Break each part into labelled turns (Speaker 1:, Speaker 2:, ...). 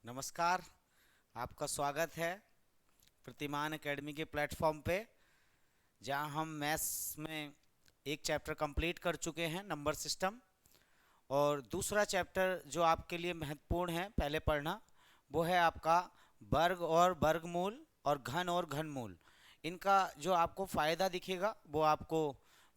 Speaker 1: नमस्कार। आपका स्वागत है प्रतिमान एकेडमी के प्लेटफॉर्म पे, जहां हम मैथ्स में एक चैप्टर कंप्लीट कर चुके हैं, नंबर सिस्टम। और दूसरा चैप्टर जो आपके लिए महत्वपूर्ण है पहले पढ़ना, वो है आपका वर्ग और वर्गमूल और घनमूल। इनका जो आपको फ़ायदा दिखेगा वो आपको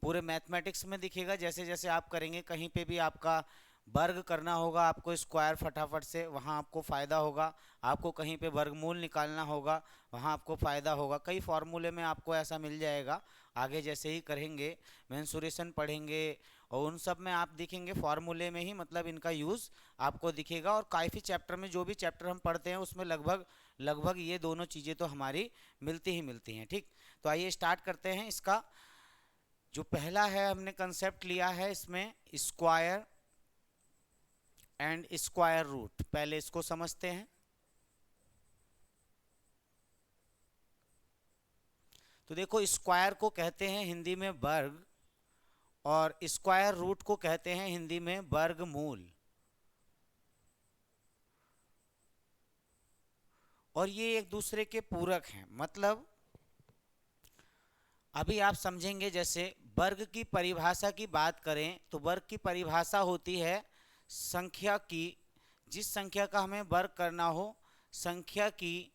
Speaker 1: पूरे मैथमेटिक्स में दिखेगा। जैसे जैसे आप करेंगे, कहीं पे भी आपका वर्ग करना होगा आपको स्क्वायर फटाफट से, वहाँ आपको फ़ायदा होगा। आपको कहीं पे वर्गमूल निकालना होगा, वहाँ आपको फ़ायदा होगा। कई फार्मूले में आपको ऐसा मिल जाएगा। आगे जैसे ही करेंगे, मेंसुरेशन पढ़ेंगे, और उन सब में आप देखेंगे फार्मूले में ही मतलब इनका यूज़ आपको दिखेगा। और काफ़ी चैप्टर में, जो भी चैप्टर हम पढ़ते हैं उसमें लगभग लगभग ये दोनों चीज़ें तो हमारी मिलती ही मिलती हैं। ठीक, तो आइए स्टार्ट करते हैं। इसका जो पहला है, हमने कंसेप्ट लिया है इसमें स्क्वायर एंड स्क्वायर रूट। पहले इसको समझते हैं। तो देखो, स्क्वायर को कहते हैं हिंदी में वर्ग, और स्क्वायर रूट को कहते हैं हिंदी में वर्गमूल। और ये एक दूसरे के पूरक हैं। मतलब अभी आप समझेंगे, जैसे वर्ग की परिभाषा की बात करें तो वर्ग की परिभाषा होती है संख्या की, जिस संख्या का हमें वर्ग करना हो, संख्या की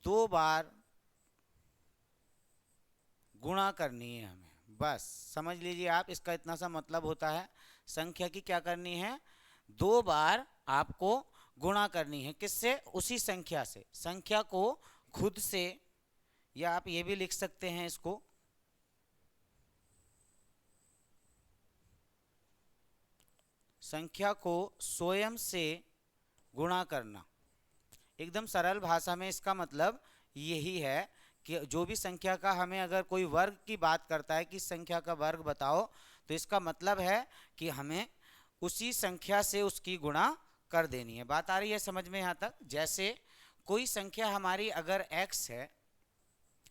Speaker 1: 2 बार गुणा करनी है हमें। बस समझ लीजिए आप, इसका इतना सा मतलब होता है। संख्या की क्या करनी है? 2 बार आपको गुणा करनी है। किससे? उसी संख्या से। संख्या को खुद से, या आप ये भी लिख सकते हैं इसको, संख्या को स्वयं से गुणा करना। एकदम सरल भाषा में इसका मतलब यही है कि जो भी संख्या का हमें, अगर कोई वर्ग की बात करता है कि संख्या का वर्ग बताओ, तो इसका मतलब है कि हमें उसी संख्या से उसकी गुणा कर देनी है। बात आ रही है समझ में यहाँ तक? जैसे कोई संख्या हमारी अगर x है,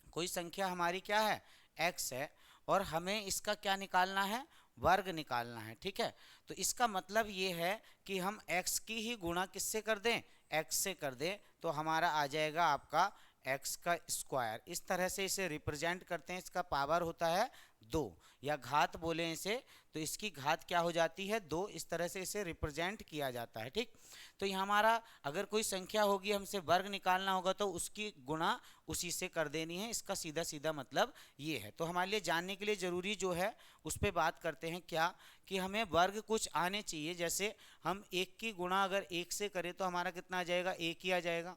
Speaker 1: कोई संख्या हमारी क्या है? x है, और हमें इसका क्या निकालना है? वर्ग निकालना है। ठीक है, तो इसका मतलब ये है कि हम x की ही गुणा किससे कर दें? x से कर दें, तो हमारा आ जाएगा आपका x का स्क्वायर। इस तरह से इसे रिप्रेजेंट करते हैं। इसका पावर होता है 2, या घात बोले इसे, तो इसकी घात क्या हो जाती है? 2। इस तरह से इसे रिप्रेजेंट किया जाता है। ठीक, तो ये हमारा, अगर कोई संख्या होगी, हमसे वर्ग निकालना होगा, तो उसकी गुणा उसी से कर देनी है। इसका सीधा सीधा मतलब ये है। तो हमारे लिए जानने के लिए ज़रूरी जो है उस पर बात करते हैं, क्या कि हमें वर्ग कुछ आने चाहिए। जैसे हम 1 की गुणा अगर 1 से करें तो हमारा कितना आ जाएगा? 1 ही आ जाएगा।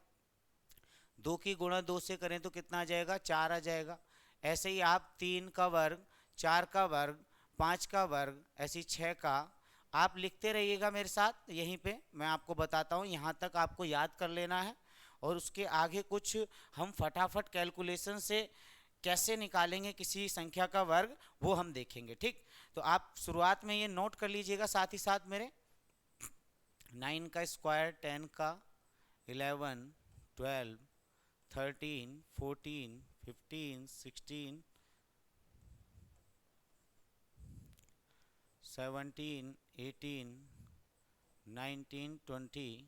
Speaker 1: 2 की गुणा 2 से करें तो कितना आ जाएगा? 4 आ जाएगा। ऐसे ही आप 3 का वर्ग, 4 का वर्ग, 5 का वर्ग, ऐसी 6 का, आप लिखते रहिएगा मेरे साथ। यहीं पे मैं आपको बताता हूँ, यहाँ तक आपको याद कर लेना है। और उसके आगे कुछ हम फटाफट कैलकुलेशन से कैसे निकालेंगे किसी संख्या का वर्ग, वो हम देखेंगे। ठीक, तो आप शुरुआत में ये नोट कर लीजिएगा साथ ही साथ मेरे। 9 का स्क्वायर, 10 का, 11, 12, 13, 14, 15, 16, 17, 18, 19, 20,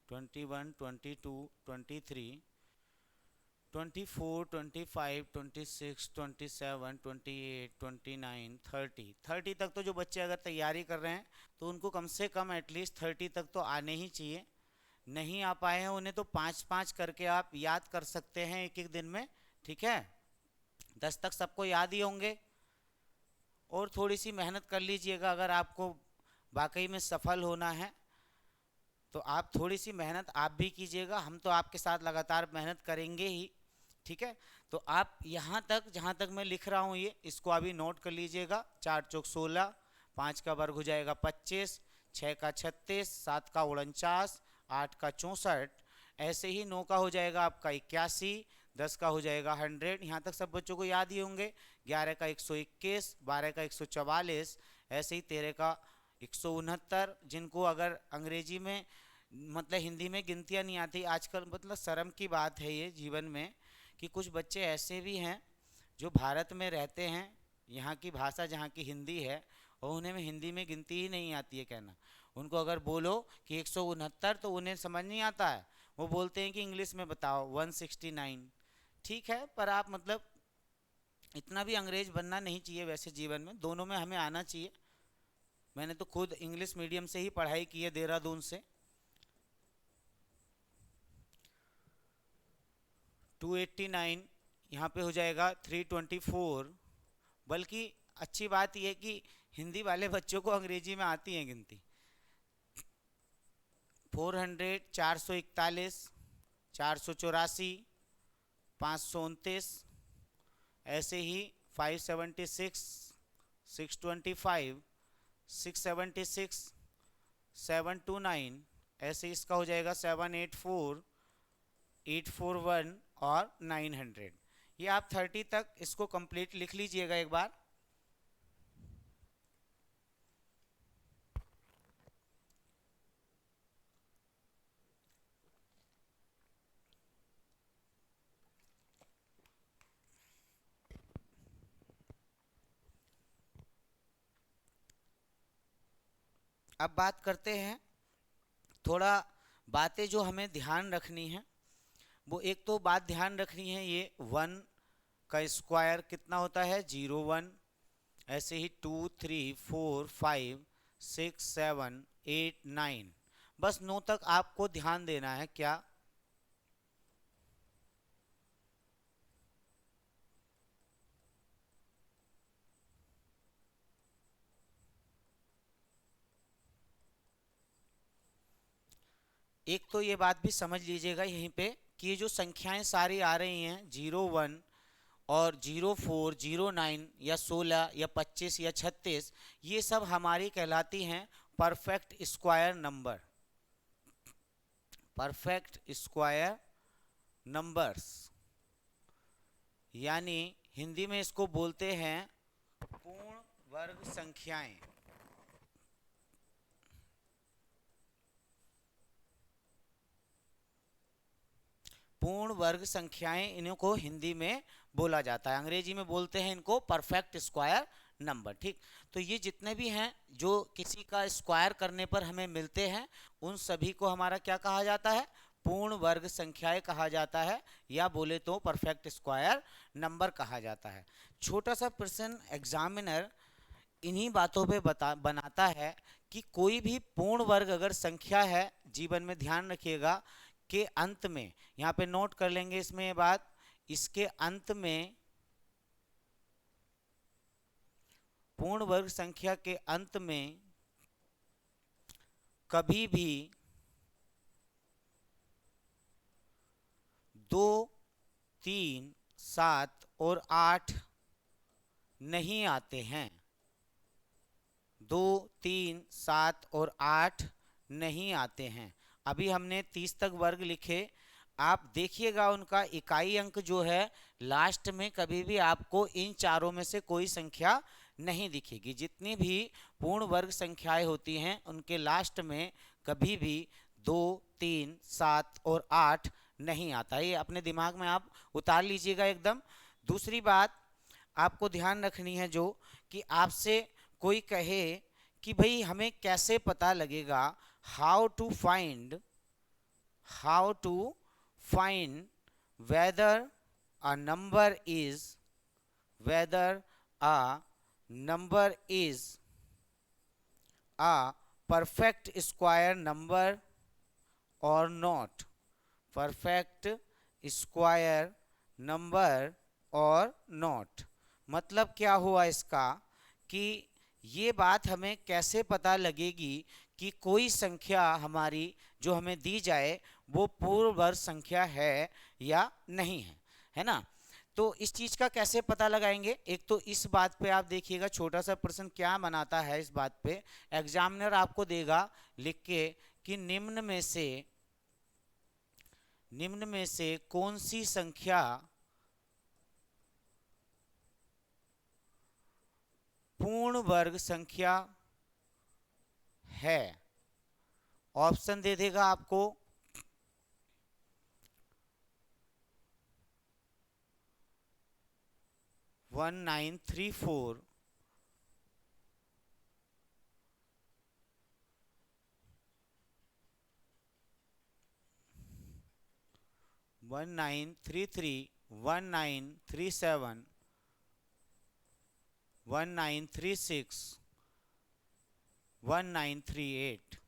Speaker 1: 21, 22, 23, 24, 25, 26, 27, 28, 29, 30। 30 तक तो जो बच्चे अगर तैयारी कर रहे हैं तो उनको कम से कम एटलीस्ट 30 तक तो आने ही चाहिए। नहीं आ पाए हैं उन्हें तो 5-5 करके आप याद कर सकते हैं एक एक दिन में। ठीक है, 10 तक सबको याद ही होंगे। और थोड़ी सी मेहनत कर लीजिएगा, अगर आपको वाकई में सफल होना है तो आप थोड़ी सी मेहनत आप भी कीजिएगा। हम तो आपके साथ लगातार मेहनत करेंगे ही। ठीक है, तो आप यहाँ तक, जहाँ तक मैं लिख रहा हूँ ये, इसको अभी नोट कर लीजिएगा। 4 चौक 16, 5 का वर्ग हो जाएगा 25, 6 का 36, 7 का 49, 8 का 64, ऐसे ही 9 का हो जाएगा आपका 81, 10 का हो जाएगा 100। यहाँ तक सब बच्चों को याद ही होंगे। 11 का 121, 12 का 144, ऐसे ही 13 का 169। जिनको अगर अंग्रेजी में, मतलब हिंदी में गिनतियाँ नहीं आती आजकल, मतलब शर्म की बात है ये जीवन में, कि कुछ बच्चे ऐसे भी हैं जो भारत में रहते हैं, यहाँ की भाषा जहाँ की हिंदी है, और उन्हें में हिंदी में गिनती ही नहीं आती है कहना। उनको अगर बोलो कि 169 तो उन्हें समझ नहीं आता है, वो बोलते हैं कि इंग्लिश में बताओ 169। ठीक है, पर आप मतलब इतना भी अंग्रेज बनना नहीं चाहिए वैसे जीवन में, दोनों में हमें आना चाहिए। मैंने तो खुद इंग्लिश मीडियम से ही पढ़ाई की है, देहरादून से। 289 यहाँ पे हो जाएगा 324। बल्कि अच्छी बात यह है कि हिंदी वाले बच्चों को अंग्रेजी में आती है गिनती। 400 441, 484, 529, ऐसे ही 576, 625, 676, 729, ऐसे इसका हो जाएगा 784, 841 और 900। ये आप 30 तक इसको कंप्लीट लिख लीजिएगा एक बार। अब बात करते हैं थोड़ा बातें जो हमें ध्यान रखनी है। वो एक तो बात ध्यान रखनी है, ये 1 का स्क्वायर कितना होता है, 01। ऐसे ही 2 3 4 5 6 7 8 9, बस 9 तक आपको ध्यान देना है। क्या एक तो ये बात भी समझ लीजिएगा यहीं पे कि ये जो संख्याएं सारी आ रही हैं 01 और 04, 09 या 16 या 25 या 36, ये सब हमारी कहलाती हैं perfect square number. Perfect square numbers, यानी हिंदी में इसको बोलते हैं पूर्ण वर्ग संख्याएं। पूर्ण वर्ग संख्याएं इनको हिंदी में बोला जाता है, अंग्रेजी में बोलते हैं इनको परफेक्ट स्क्वायर नंबर। ठीक, तो ये जितने भी हैं जो किसी का स्क्वायर करने पर हमें मिलते हैं, उन सभी को हमारा क्या कहा जाता है, पूर्ण वर्ग संख्याएं कहा जाता है, या बोले तो परफेक्ट स्क्वायर नंबर कहा जाता है। छोटा सा प्रश्न एग्जामिनर इन्हीं बातों पे बनाता है कि कोई भी पूर्ण वर्ग अगर संख्या है, जीवन में ध्यान रखिएगा के अंत में, यहाँ पे नोट कर लेंगे इसमें ये बात, इसके अंत में, पूर्ण वर्ग संख्या के अंत में कभी भी 2, 3, 7 और 8 नहीं आते हैं। 2, 3, 7 और 8 नहीं आते हैं। अभी हमने 30 तक वर्ग लिखे, आप देखिएगा उनका इकाई अंक जो है लास्ट में कभी भी आपको इन चारों में से कोई संख्या नहीं दिखेगी। जितनी भी पूर्ण वर्ग संख्याएं होती हैं उनके लास्ट में कभी भी 2, 3, 7 और 8 नहीं आता है। ये अपने दिमाग में आप उतार लीजिएगा एकदम। दूसरी बात आपको ध्यान रखनी है, जो कि आपसे कोई कहे कि भाई हमें कैसे पता लगेगा, how to find whether a number is whether a number is a perfect square number or not, perfect square number और नॉट। मतलब क्या हुआ इसका कि ये बात हमें कैसे पता लगेगी कि कोई संख्या हमारी जो हमें दी जाए वो पूर्ण वर्ग संख्या है या नहीं है, है ना। तो इस चीज का कैसे पता लगाएंगे, एक तो इस बात पे आप देखिएगा छोटा सा प्रश्न क्या बनाता है। इस बात पे एग्जामिनर आपको देगा लिख के कि निम्न में से कौन सी संख्या पूर्ण वर्ग संख्या है। ऑप्शन दे देगा आपको 1934, 1933 1937 1936 1938।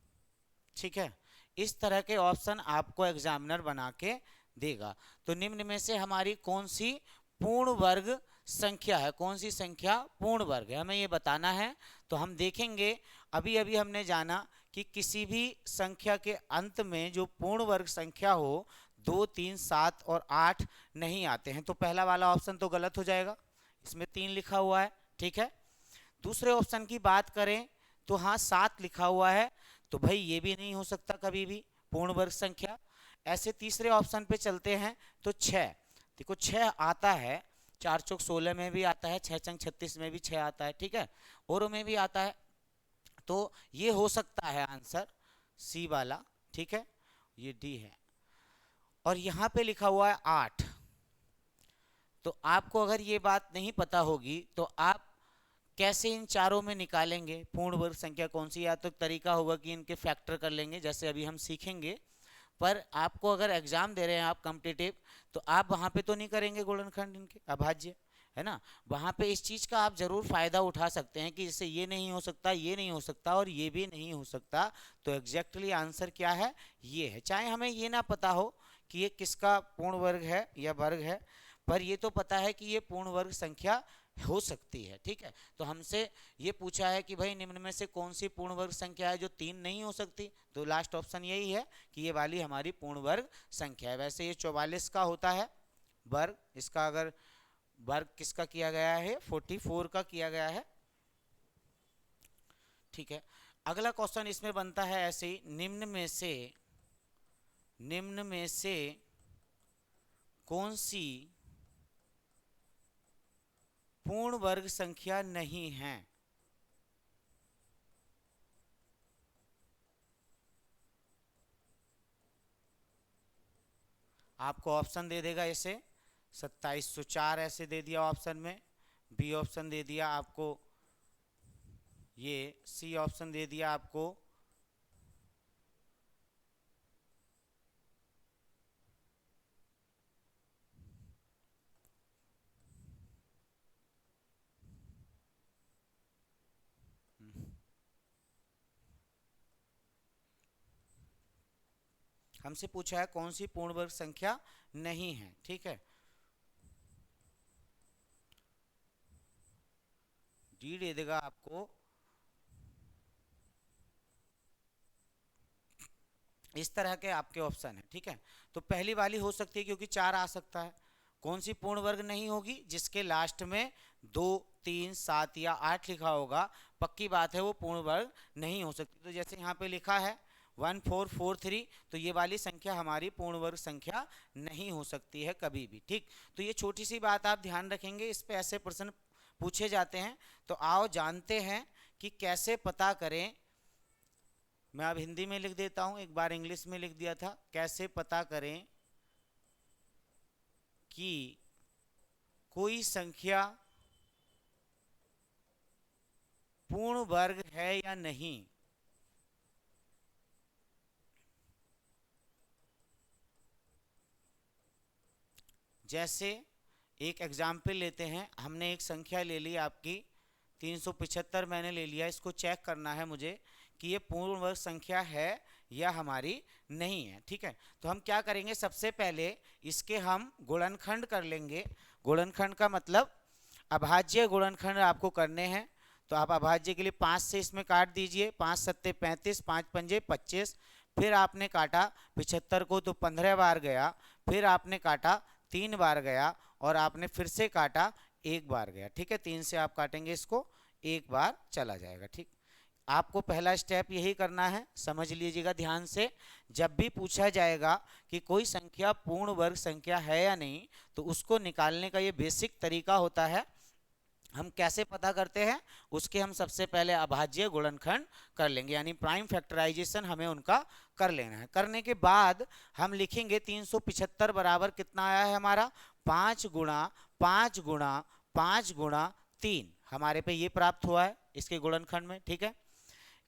Speaker 1: ठीक है, इस तरह के ऑप्शन आपको एग्जामिनर बना के देगा। तो निम्न में से हमारी कौन सी पूर्ण वर्ग संख्या है, कौन सी संख्या पूर्ण वर्ग है, हमें ये बताना है। तो हम देखेंगे, अभी अभी हमने जाना कि किसी भी संख्या के अंत में जो पूर्ण वर्ग संख्या हो 2 3 7 और 8 नहीं आते हैं, तो पहला वाला ऑप्शन तो गलत हो जाएगा, इसमें 3 लिखा हुआ है। ठीक है, दूसरे ऑप्शन की बात करें तो हाँ 7 लिखा हुआ है, तो भाई ये भी नहीं हो सकता कभी भी पूर्ण वर्ग संख्या। ऐसे तीसरे ऑप्शन पे चलते हैं तो 6, देखो 6 आता है, 4 चौक 16 में भी आता है, 6 चंग 36 में भी 6 आता है। ठीक है, औरों में भी आता है, तो ये हो सकता है आंसर सी वाला। ठीक है, ये डी है। और यहाँ पे लिखा हुआ है 8, तो आपको अगर ये बात नहीं पता होगी तो आप कैसे इन चारों में निकालेंगे पूर्ण वर्ग संख्या कौन सी, या तो तरीका होगा कि इनके फैक्टर कर लेंगे, जैसे अभी हम सीखेंगे। पर आपको अगर एग्जाम दे रहे हैं आप कॉम्पिटिटिव, तो आप वहां पे तो नहीं करेंगे गुणनखंड इनके अभाज्य, है ना। वहां पे इस चीज का आप जरूर फायदा उठा सकते हैं कि जैसे ये नहीं हो सकता, ये नहीं हो सकता और ये भी नहीं हो सकता, तो एग्जैक्टली आंसर क्या है, ये है। चाहे हमें ये ना पता हो कि ये किसका पूर्ण वर्ग है या वर्ग है, पर ये तो पता है कि ये पूर्ण वर्ग संख्या हो सकती है। ठीक है, तो हमसे ये पूछा है कि भाई निम्न में से कौन सी पूर्ण वर्ग संख्या है जो 3 नहीं हो सकती, तो लास्ट ऑप्शन यही है कि ये वाली हमारी पूर्ण वर्ग संख्या है। वैसे ये 44 का होता है वर्ग, इसका अगर वर्ग किसका किया गया है, 44 का किया गया है। ठीक है, अगला क्वेश्चन इसमें बनता है ऐसे ही, निम्न में से कौन सी पूर्ण वर्ग संख्या नहीं है। आपको ऑप्शन दे देगा ऐसे 2704 ऐसे दे दिया ऑप्शन में, बी ऑप्शन दे दिया आपको, ये सी ऑप्शन दे दिया आपको, हमसे पूछा है कौन सी पूर्ण वर्ग संख्या नहीं है। ठीक है, डी दे देगा आपको, इस तरह के आपके ऑप्शन है। ठीक है, तो पहली वाली हो सकती है क्योंकि 4 आ सकता है। कौन सी पूर्ण वर्ग नहीं होगी, जिसके लास्ट में 2 3 7 या 8 लिखा होगा, पक्की बात है वो पूर्ण वर्ग नहीं हो सकती। तो जैसे यहाँ पे लिखा है 1443, तो ये वाली संख्या हमारी पूर्ण वर्ग संख्या नहीं हो सकती है कभी भी। ठीक, तो ये छोटी सी बात आप ध्यान रखेंगे, इस पे ऐसे प्रश्न पूछे जाते हैं। तो आओ जानते हैं कि कैसे पता करें। मैं अब हिंदी में लिख देता हूं, एक बार इंग्लिश में लिख दिया था, कैसे पता करें कि कोई संख्या पूर्ण वर्ग है या नहीं। जैसे एक एग्जाम्पल लेते हैं, हमने एक संख्या ले ली आपकी 375 मैंने ले लिया, इसको चेक करना है मुझे कि ये पूर्ण वर्ग संख्या है या हमारी नहीं है। ठीक है, तो हम क्या करेंगे, सबसे पहले इसके हम गुणनखंड कर लेंगे। गुणनखंड का मतलब अभाज्य गुणनखंड आपको करने हैं, तो आप अभाज्य के लिए 5 से इसमें काट दीजिए, 5 सत्ते 35, 5 पंजे 25, फिर आपने काटा 75 को तो 15 बार गया, फिर आपने काटा 3 बार गया, और आपने फिर से काटा 1 बार गया। ठीक है, 3 से आप काटेंगे इसको, 1 बार चला जाएगा। ठीक, आपको पहला स्टेप यही करना है, समझ लीजिएगा ध्यान से। जब भी पूछा जाएगा कि कोई संख्या पूर्ण वर्ग संख्या है या नहीं, तो उसको निकालने का ये बेसिक तरीका होता है। हम कैसे पता करते हैं, उसके हम सबसे पहले अभाज्य गुणनखंड कर लेंगे, यानी प्राइम फैक्टराइजेशन हमें उनका कर लेना है। करने के बाद हम लिखेंगे 375 बराबर कितना आया है हमारा, 5 गुणा 5 गुणा 5 गुणा 3, हमारे पे ये प्राप्त हुआ है इसके गुणनखंड में। ठीक है,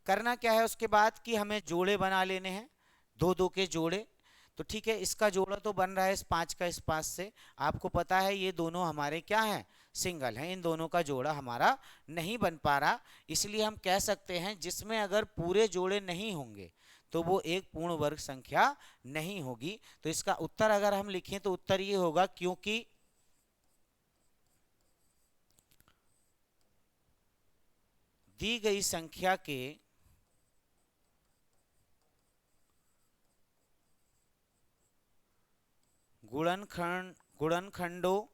Speaker 1: करना क्या है उसके बाद कि हमें जोड़े बना लेने हैं, 2 2 के जोड़े। तो ठीक है, इसका जोड़ा तो बन रहा है इस 5 का इस 5 से। आपको पता है ये दोनों हमारे क्या हैं, सिंगल हैं, इन दोनों का जोड़ा हमारा नहीं बन पा रहा। इसलिए हम कह सकते हैं जिसमें अगर पूरे जोड़े नहीं होंगे तो वो एक पूर्ण वर्ग संख्या नहीं होगी। तो इसका उत्तर अगर हम लिखें तो उत्तर ये होगा, क्योंकि दी गई संख्या के गुणनखंडों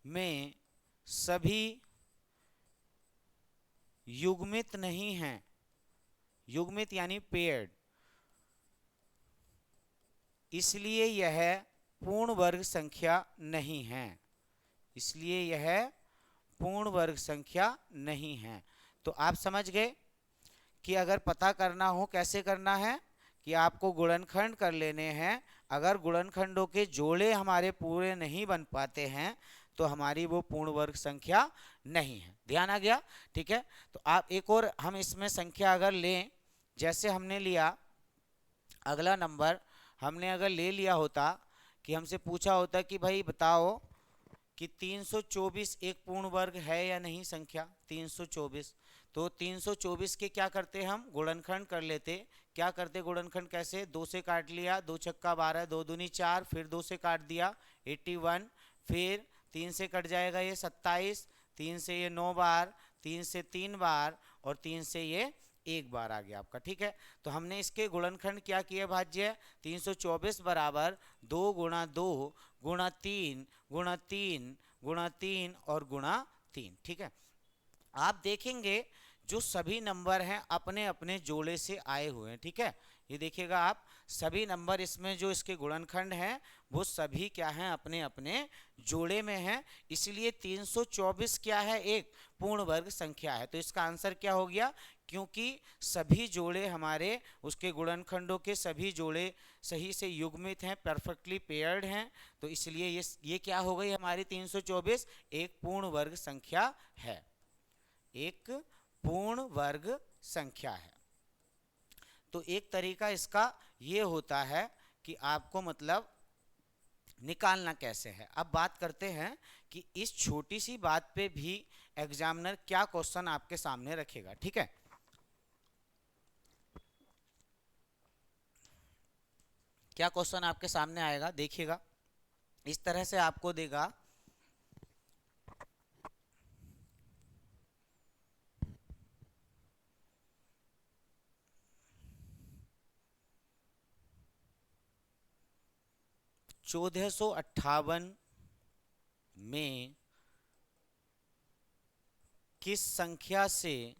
Speaker 1: में सभी युग्मित नहीं हैं, युग्मित यानी पेयर्ड, इसलिए यह पूर्ण वर्ग संख्या नहीं है, इसलिए यह पूर्ण वर्ग संख्या नहीं है। तो आप समझ गए कि अगर पता करना हो कैसे करना है, कि आपको गुणनखंड कर लेने हैं। अगर गुणनखंडों के जोड़े हमारे पूरे नहीं बन पाते हैं तो हमारी वो पूर्ण वर्ग संख्या नहीं है। ध्यान आ गया? ठीक है, तो आप एक और हम इसमें संख्या अगर लें, जैसे हमने लिया अगला नंबर, हमने अगर ले लिया होता कि हमसे पूछा होता कि भाई बताओ कि 324 एक पूर्ण वर्ग है या नहीं संख्या 324, तो 324 के क्या करते हम, गुणनखंड कर लेते। क्या करते गुणनखंड कैसे, 2 से काट लिया, 2 छक्का 12, 2 दूनी 4, फिर 2 से काट दिया 81, फिर 3 से कट जाएगा ये 27, 3 से ये 9 बार, 3 से 3 बार और 3 से ये एक बार आ गया आपका। ठीक है, तो हमने इसके गुणनखंड क्या किए भाज्य, 324 बराबर 2 गुणा 2 गुणा 3 गुणा 3 गुणा 3 और गुणा 3। ठीक है, आप देखेंगे जो सभी नंबर हैं अपने अपने जोड़े से आए हुए हैं। ठीक है, ये देखिएगा आप, सभी नंबर इसमें जो इसके गुणनखंड हैं वो सभी क्या हैं, अपने अपने जोड़े में हैं। इसलिए 324 क्या है, एक पूर्ण वर्ग संख्या है। तो इसका आंसर क्या हो गया, क्योंकि सभी जोड़े हमारे उसके गुणनखंडों के सभी जोड़े सही से युग्मित हैं, परफेक्टली पेयर्ड हैं, तो इसलिए ये क्या हो गई हमारी 324 एक पूर्ण वर्ग संख्या है, एक पूर्ण वर्ग संख्या है। तो एक तरीका इसका ये होता है कि आपको मतलब निकालना कैसे है। अब बात करते हैं कि इस छोटी सी बात पे भी एग्जामिनर क्या क्वेश्चन आपके सामने रखेगा। ठीक है, क्या क्वेश्चन आपके सामने आएगा, देखिएगा। इस तरह से आपको देगा, (1458) में किस संख्या से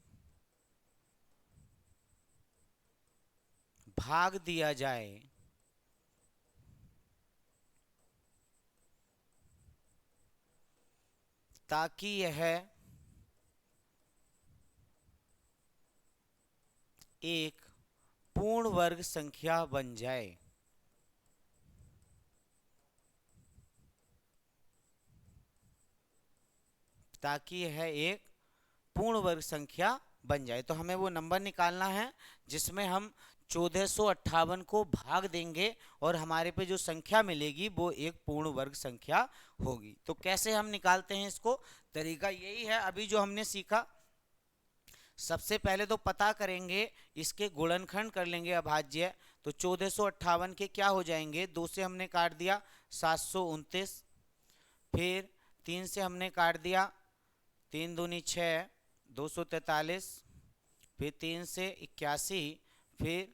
Speaker 1: भाग दिया जाए ताकि यह एक पूर्ण वर्ग संख्या बन जाए। ताकि यह एक पूर्ण वर्ग संख्या बन जाए, तो हमें वो नंबर निकालना है जिसमें हम 1458 को भाग देंगे और हमारे पे जो संख्या मिलेगी वो एक पूर्ण वर्ग संख्या होगी। तो कैसे हम निकालते हैं इसको, तरीका यही है अभी जो हमने सीखा। सबसे पहले तो पता करेंगे, इसके गुणनखंड कर लेंगे अभाज्य। तो 1458 के क्या हो जाएंगे, 2 से हमने काट दिया 729, फिर 3 से हमने काट दिया 3 दूनी 6 243, फिर 3 से 81, फिर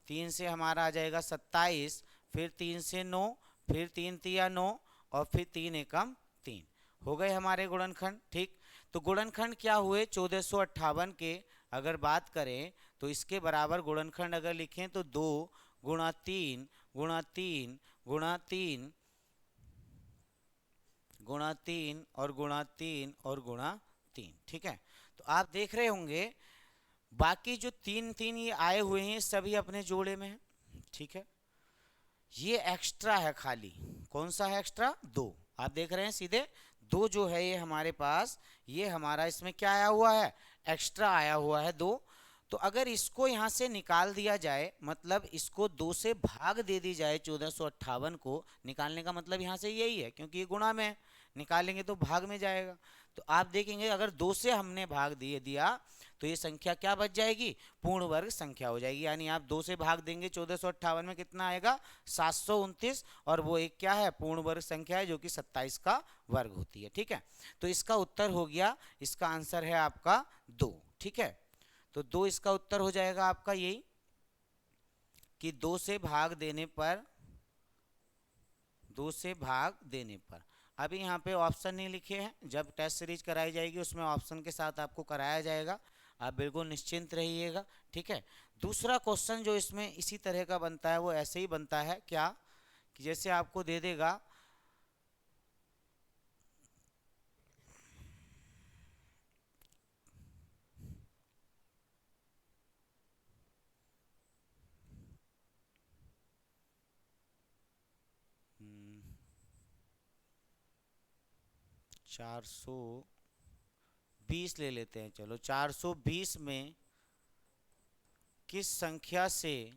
Speaker 1: 3 से हमारा आ जाएगा 27, फिर 3 से 9, फिर 3 तिया 9 और फिर 3 एकम 3 हो गए हमारे गुणनखंड। ठीक, तो गुणनखंड क्या हुए 1458 के, अगर बात करें तो इसके बराबर गुणनखंड अगर लिखें तो 2 गुणा 3 गुणा 3 गुणा 3 गुणा 3 और गुणा 3 और गुणा 3। ठीक है, तो आप देख रहे होंगे बाकी जो 3 3 ये आए हुए हैं सभी अपने जोड़े में हैं। ठीक है, ये एक्स्ट्रा है खाली, कौन सा है एक्स्ट्रा, 2। आप देख रहे हैं सीधे दो जो है ये हमारे पास, ये हमारा इसमें क्या आया हुआ है, एक्स्ट्रा आया हुआ है दो। तो अगर इसको यहाँ से निकाल दिया जाए, मतलब इसको दो से भाग दे दी जाए 1458 को, निकालने का मतलब यहाँ से यही है क्योंकि ये गुणा में है, निकालेंगे तो भाग में जाएगा। तो आप देखेंगे अगर दो से हमने भाग दिए दिया तो ये संख्या क्या बच जाएगी, पूर्ण वर्ग संख्या हो जाएगी। यानी आप दो से भाग देंगे 1458 में, कितना आएगा 729, और वो एक क्या है, पूर्ण वर्ग संख्या है जो कि 27 का वर्ग होती है। ठीक है, तो इसका उत्तर हो गया, इसका आंसर है आपका 2। ठीक है, तो 2 इसका उत्तर हो जाएगा आपका यही कि 2 से भाग देने पर, 2 से भाग देने पर। अभी यहाँ पे ऑप्शन नहीं लिखे हैं, जब टेस्ट सीरीज कराई जाएगी उसमें ऑप्शन के साथ आपको कराया जाएगा, आप बिल्कुल निश्चिंत रहिएगा। ठीक है, दूसरा क्वेश्चन जो इसमें इसी तरह का बनता है वो ऐसे ही बनता है क्या, कि जैसे आपको दे देगा 420 ले लेते हैं, चलो 420 में किस संख्या से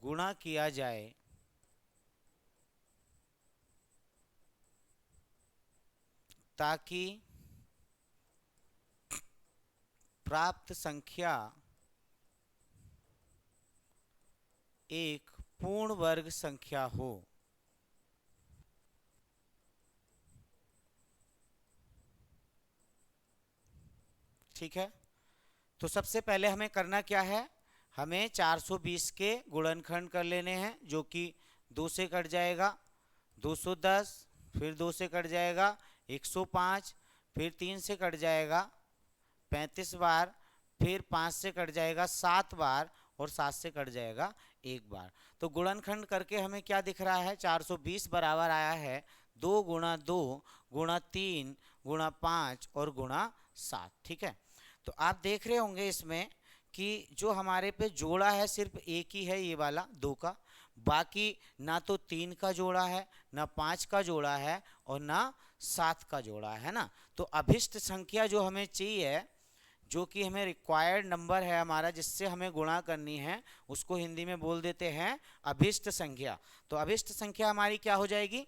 Speaker 1: गुणा किया जाए ताकि प्राप्त संख्या एक पूर्ण वर्ग संख्या हो। ठीक है, तो सबसे पहले हमें करना क्या है, हमें 420 के गुणनखंड कर लेने हैं, जो कि 2 से कट जाएगा 210, फिर 2 से कट जाएगा 105, फिर 3 से कट जाएगा 35 बार, फिर 5 से कट जाएगा 7 बार, और 7 से कट जाएगा 1 बार। तो गुणनखंड करके हमें क्या दिख रहा है, 420 बराबर आया है 2 गुणा 2 गुणा 3 गुणा 5 और गुणा 7। ठीक है, तो आप देख रहे होंगे इसमें कि जो हमारे पे जोड़ा है सिर्फ एक ही है, ये वाला 2 का, बाकी ना तो 3 का जोड़ा है, ना 5 का जोड़ा है, और ना 7 का जोड़ा है ना। तो अभिष्ट संख्या जो हमें चाहिए, जो कि हमें रिक्वायर्ड नंबर है हमारा, जिससे हमें गुणा करनी है, उसको हिंदी में बोल देते हैं अभिष्ट संख्या। तो अभिष्ट संख्या हमारी क्या हो जाएगी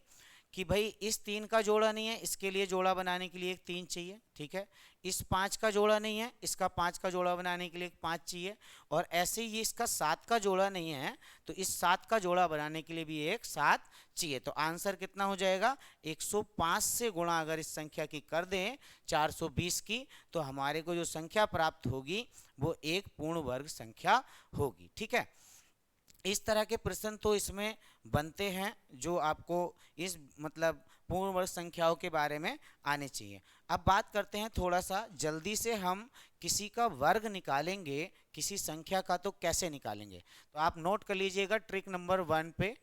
Speaker 1: कि भाई इस 3 का जोड़ा नहीं है, इसके लिए जोड़ा बनाने के लिए एक 3 चाहिए। ठीक है, इस 5 का जोड़ा नहीं है, इसका 5 का जोड़ा बनाने के लिए एक 5 चाहिए, और ऐसे ही इसका 7 का जोड़ा नहीं है, तो इस 7 का जोड़ा बनाने के लिए भी एक 7 चाहिए। तो आंसर कितना हो जाएगा, 105 से गुणा अगर इस संख्या की कर दें 420 की, तो हमारे को जो संख्या प्राप्त होगी वो एक पूर्ण वर्ग संख्या होगी। ठीक है, इस तरह के प्रश्न तो इसमें बनते हैं जो आपको इस मतलब पूर्ण वर्ग संख्याओं के बारे में आने चाहिए। अब बात करते हैं थोड़ा सा जल्दी से, हम किसी का वर्ग निकालेंगे किसी संख्या का तो कैसे निकालेंगे। तो आप नोट कर लीजिएगा ट्रिक नंबर 1 पे,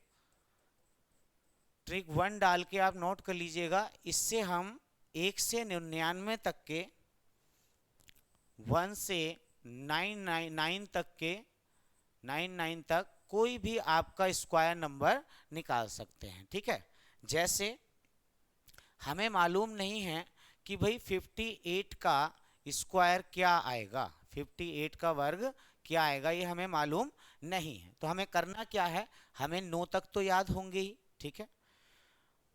Speaker 1: ट्रिक 1 डाल के आप नोट कर लीजिएगा। इससे हम 1 से 99 तक के, 1 से 999 तक के, 99 तक कोई भी आपका स्क्वायर नंबर निकाल सकते हैं। ठीक है, जैसे हमें मालूम नहीं है कि भाई 58 का स्क्वायर क्या आएगा, 58 का वर्ग क्या आएगा, ये हमें मालूम नहीं है। तो हमें करना क्या है, हमें 9 तक तो याद होंगे ही। ठीक है,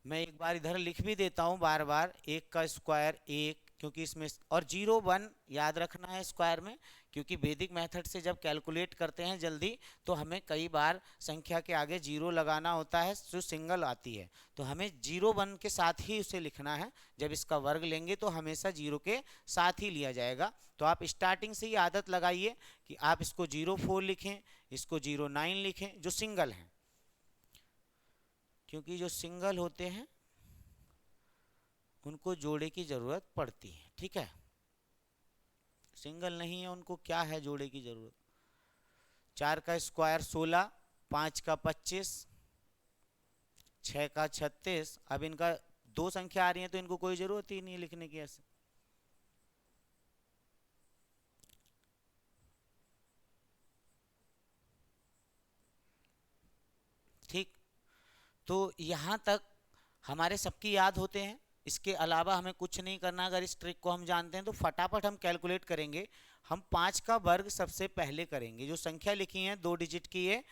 Speaker 1: मैं एक बार इधर लिख भी देता हूँ बार बार, 1 का स्क्वायर 1, क्योंकि इसमें, और 0 1 याद रखना है स्क्वायर में, क्योंकि वैदिक मेथड से जब कैलकुलेट करते हैं जल्दी तो हमें कई बार संख्या के आगे 0 लगाना होता है जो सिंगल आती है, तो हमें 0 1 के साथ ही उसे लिखना है। जब इसका वर्ग लेंगे तो हमेशा 0 के साथ ही लिया जाएगा। तो आप स्टार्टिंग से ही आदत लगाइए कि आप इसको 04 लिखें, इसको 09 लिखें, जो सिंगल हैं, क्योंकि जो सिंगल होते हैं उनको जोड़े की जरूरत पड़ती है। ठीक है, सिंगल नहीं है उनको क्या है जोड़े की जरूरत। 4 का स्क्वायर 16, 5 का 25, 6 का 36। अब इनका दो संख्या आ रही है तो इनको कोई जरूरत ही नहीं लिखने की ऐसे। ठीक, तो यहाँ तक हमारे सबकी याद होते हैं, इसके अलावा हमें कुछ नहीं करना। अगर इस ट्रिक को हम जानते हैं तो फटाफट हम कैलकुलेट करेंगे। हम 5 का वर्ग सबसे पहले करेंगे। जो संख्या लिखी है 2 डिजिट की है,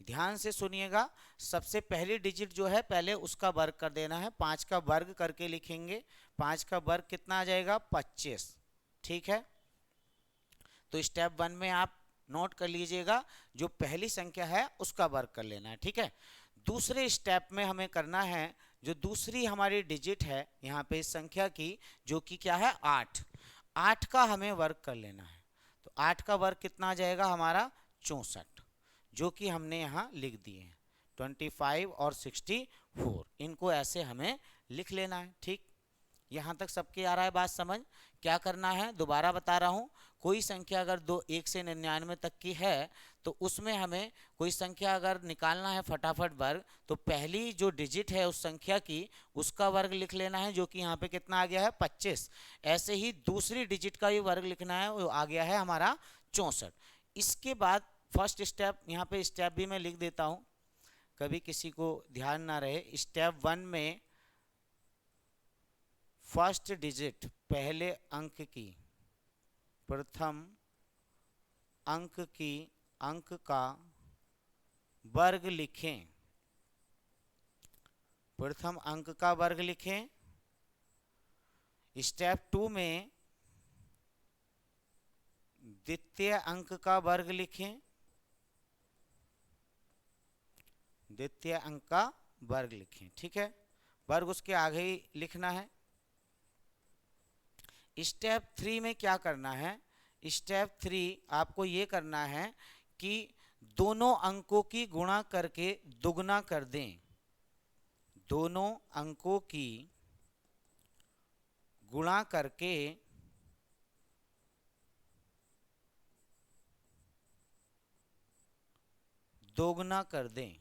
Speaker 1: ध्यान से सुनिएगा। सबसे पहली डिजिट जो है पहले उसका वर्ग कर देना है। 5 का वर्ग करके लिखेंगे। 5 का वर्ग कितना आ जाएगा? 25। ठीक है, तो स्टेप 1 में आप नोट कर लीजिएगा, जो पहली संख्या है उसका वर्ग कर लेना है। ठीक है, दूसरे स्टेप में हमें करना है, जो दूसरी हमारी डिजिट है यहाँ पे इस संख्या की, जो कि क्या है? 8। 8 का हमें वर्ग कर लेना है। तो 8 का वर्ग कितना आ जाएगा हमारा? 64, जो कि हमने यहाँ लिख दिए हैं। 25 और 64, इनको ऐसे हमें लिख लेना है। ठीक, यहाँ तक सबके आ रहा है बात समझ? क्या करना है दोबारा बता रहा हूँ। कोई संख्या अगर 1 से 99 तक की है तो उसमें हमें कोई संख्या अगर निकालना है फटाफट वर्ग, तो पहली जो डिजिट है उस संख्या की उसका वर्ग लिख लेना है, जो कि यहाँ पे कितना आ गया है? 25। ऐसे ही दूसरी डिजिट का भी वर्ग लिखना है, वो आ गया है हमारा 64। इसके बाद फर्स्ट स्टेप, यहाँ पे स्टेप भी मैं लिख देता हूँ, कभी किसी को ध्यान ना रहे। स्टेप 1 में फर्स्ट डिजिट, पहले अंक की, प्रथम अंक का वर्ग लिखें। प्रथम अंक का वर्ग लिखें। स्टेप 2 में द्वितीय अंक का वर्ग लिखें। द्वितीय अंक का वर्ग लिखें। ठीक है, वर्ग उसके आगे ही लिखना है। स्टेप 3 में क्या करना है? स्टेप 3 आपको ये करना है कि दोनों अंकों की गुणा करके दुगना कर दें। दोनों अंकों की गुणा करके दोगुना कर दें।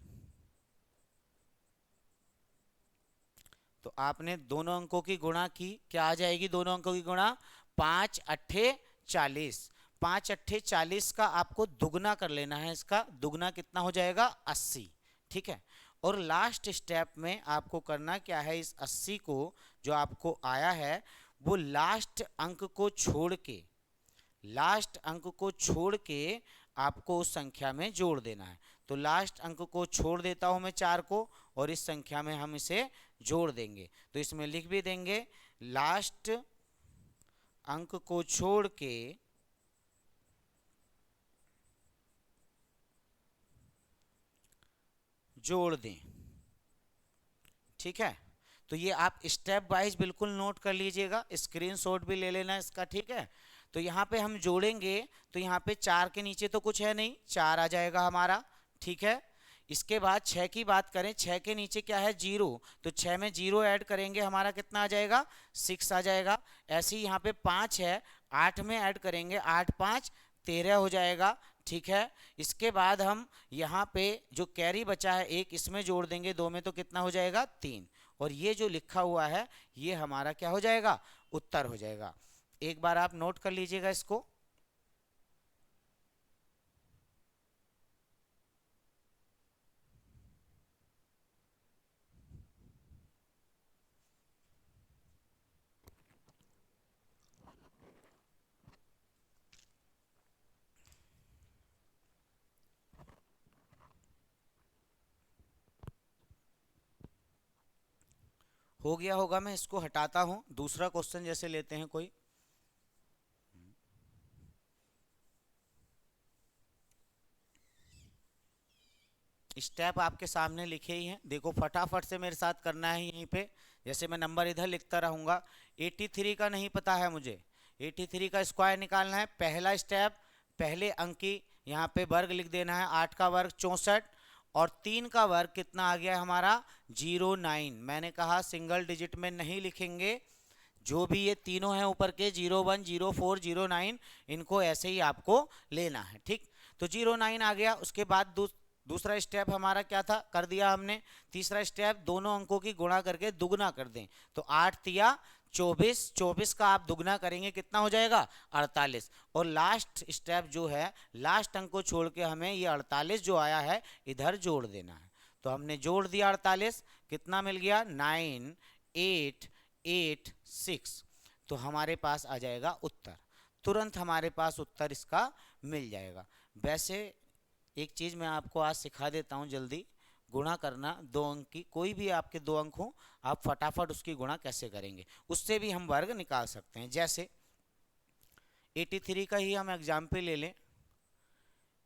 Speaker 1: तो आपने दोनों अंकों की गुणा की, क्या आ जाएगी दोनों अंकों की गुणा? 5 अट्ठे 40। 5 अट्ठे 40 का आपको दुगना कर लेना है। इसका दुगना कितना हो जाएगा? 80। ठीक है, और लास्ट स्टेप में आपको करना क्या है? इस 80 को जो आपको आया है वो लास्ट अंक को छोड़ के, लास्ट अंक को छोड़ के आपको उस संख्या में जोड़ देना है। तो लास्ट अंक को छोड़ देता हूं मैं 4 को, और इस संख्या में हम इसे जोड़ देंगे। तो इसमें लिख भी देंगे लास्ट अंक को छोड़ के जोड़ दें। ठीक है, तो ये आप स्टेप वाइज बिल्कुल नोट कर लीजिएगा, स्क्रीनशॉट भी ले लेना इसका। ठीक है, तो यहाँ पे हम जोड़ेंगे तो यहाँ पे 4 के नीचे तो कुछ है नहीं, 4 आ जाएगा हमारा। ठीक है, इसके बाद 6 की बात करें, 6 के नीचे क्या है? 0, तो 6 में 0 ऐड करेंगे, हमारा कितना आ जाएगा? 6 आ जाएगा। ऐसे ही यहाँ पे 5 है, 8 में ऐड करेंगे, 8 5 13 हो जाएगा। ठीक है, इसके बाद हम यहाँ पे जो कैरी बचा है 1, इसमें जोड़ देंगे, 2 में तो कितना हो जाएगा? 3। और ये जो लिखा हुआ है ये हमारा क्या हो जाएगा? उत्तर हो जाएगा। एक बार आप नोट कर लीजिएगा इसको। हो गया होगा, मैं इसको हटाता हूं, दूसरा क्वेश्चन जैसे लेते हैं कोई। स्टेप आपके सामने लिखे ही हैं, देखो फटाफट से मेरे साथ करना है यहीं पे। जैसे मैं नंबर इधर लिखता रहूँगा। 83 का नहीं पता है मुझे, 83 का स्क्वायर निकालना है। पहला स्टेप, पहले अंक की यहाँ पे वर्ग लिख देना है। 8 का वर्ग 64, और 3 का वर्ग कितना आ गया हमारा? 09। मैंने कहा सिंगल डिजिट में नहीं लिखेंगे, जो भी ये तीनों हैं ऊपर के 01 04 09, इनको ऐसे ही आपको लेना है। ठीक, तो 09 आ गया। उसके बाद दूसरा स्टेप हमारा क्या था? कर दिया हमने। तीसरा स्टेप, दोनों अंकों की गुणा करके दुगना कर दें। तो 8 तिया 24, 24 का आप दुगना करेंगे, कितना हो जाएगा? 48। और लास्ट स्टेप जो है, लास्ट अंक को छोड़ के हमें ये 48 जो आया है इधर जोड़ देना है। तो हमने जोड़ दिया 48, कितना मिल गया 9886। तो हमारे पास आ जाएगा उत्तर, तुरंत हमारे पास उत्तर इसका मिल जाएगा। वैसे एक चीज़ मैं आपको आज सिखा देता हूँ जल्दी, गुणा करना 2 अंक की, कोई भी आपके 2 अंक हो आप फटाफट उसकी गुणा कैसे करेंगे, उससे भी हम वर्ग निकाल सकते हैं। जैसे 83 का ही हम एग्जाम्पल ले लें।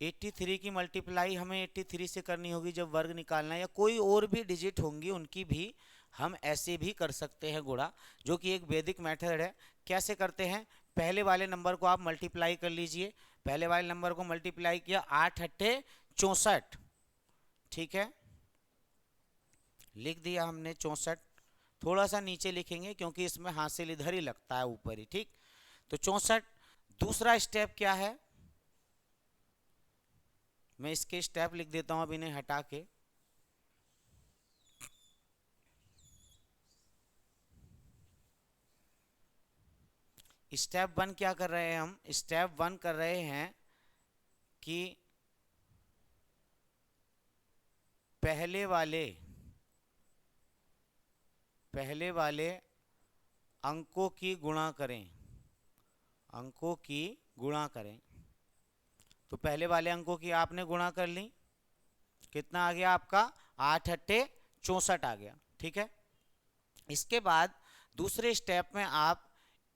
Speaker 1: 83 की मल्टीप्लाई हमें 83 से करनी होगी जब वर्ग निकालना है, या कोई और भी डिजिट होंगी उनकी भी हम ऐसे भी कर सकते हैं गुणा, जो कि एक वैदिक मेथड है। कैसे करते हैं, पहले वाले नंबर को आप मल्टीप्लाई कर लीजिए। पहले वाले नंबर को मल्टीप्लाई किया, 8 अट्ठे 64, ठीक है, लिख दिया हमने 64। थोड़ा सा नीचे लिखेंगे क्योंकि इसमें हासिल इधर ही लगता है, ऊपर ही, ठीक। तो 64। दूसरा स्टेप क्या है, मैं इसके स्टेप लिख देता हूं अब इन्हें हटा के। स्टेप 1 क्या कर रहे हैं हम, स्टेप 1 कर रहे हैं कि पहले वाले अंकों की गुणा करें, अंकों की गुणा करें। तो पहले वाले अंकों की आपने गुणा कर ली, कितना आ गया आपका 8 अट्ठे 64 आ गया, ठीक है। इसके बाद दूसरे स्टेप में आप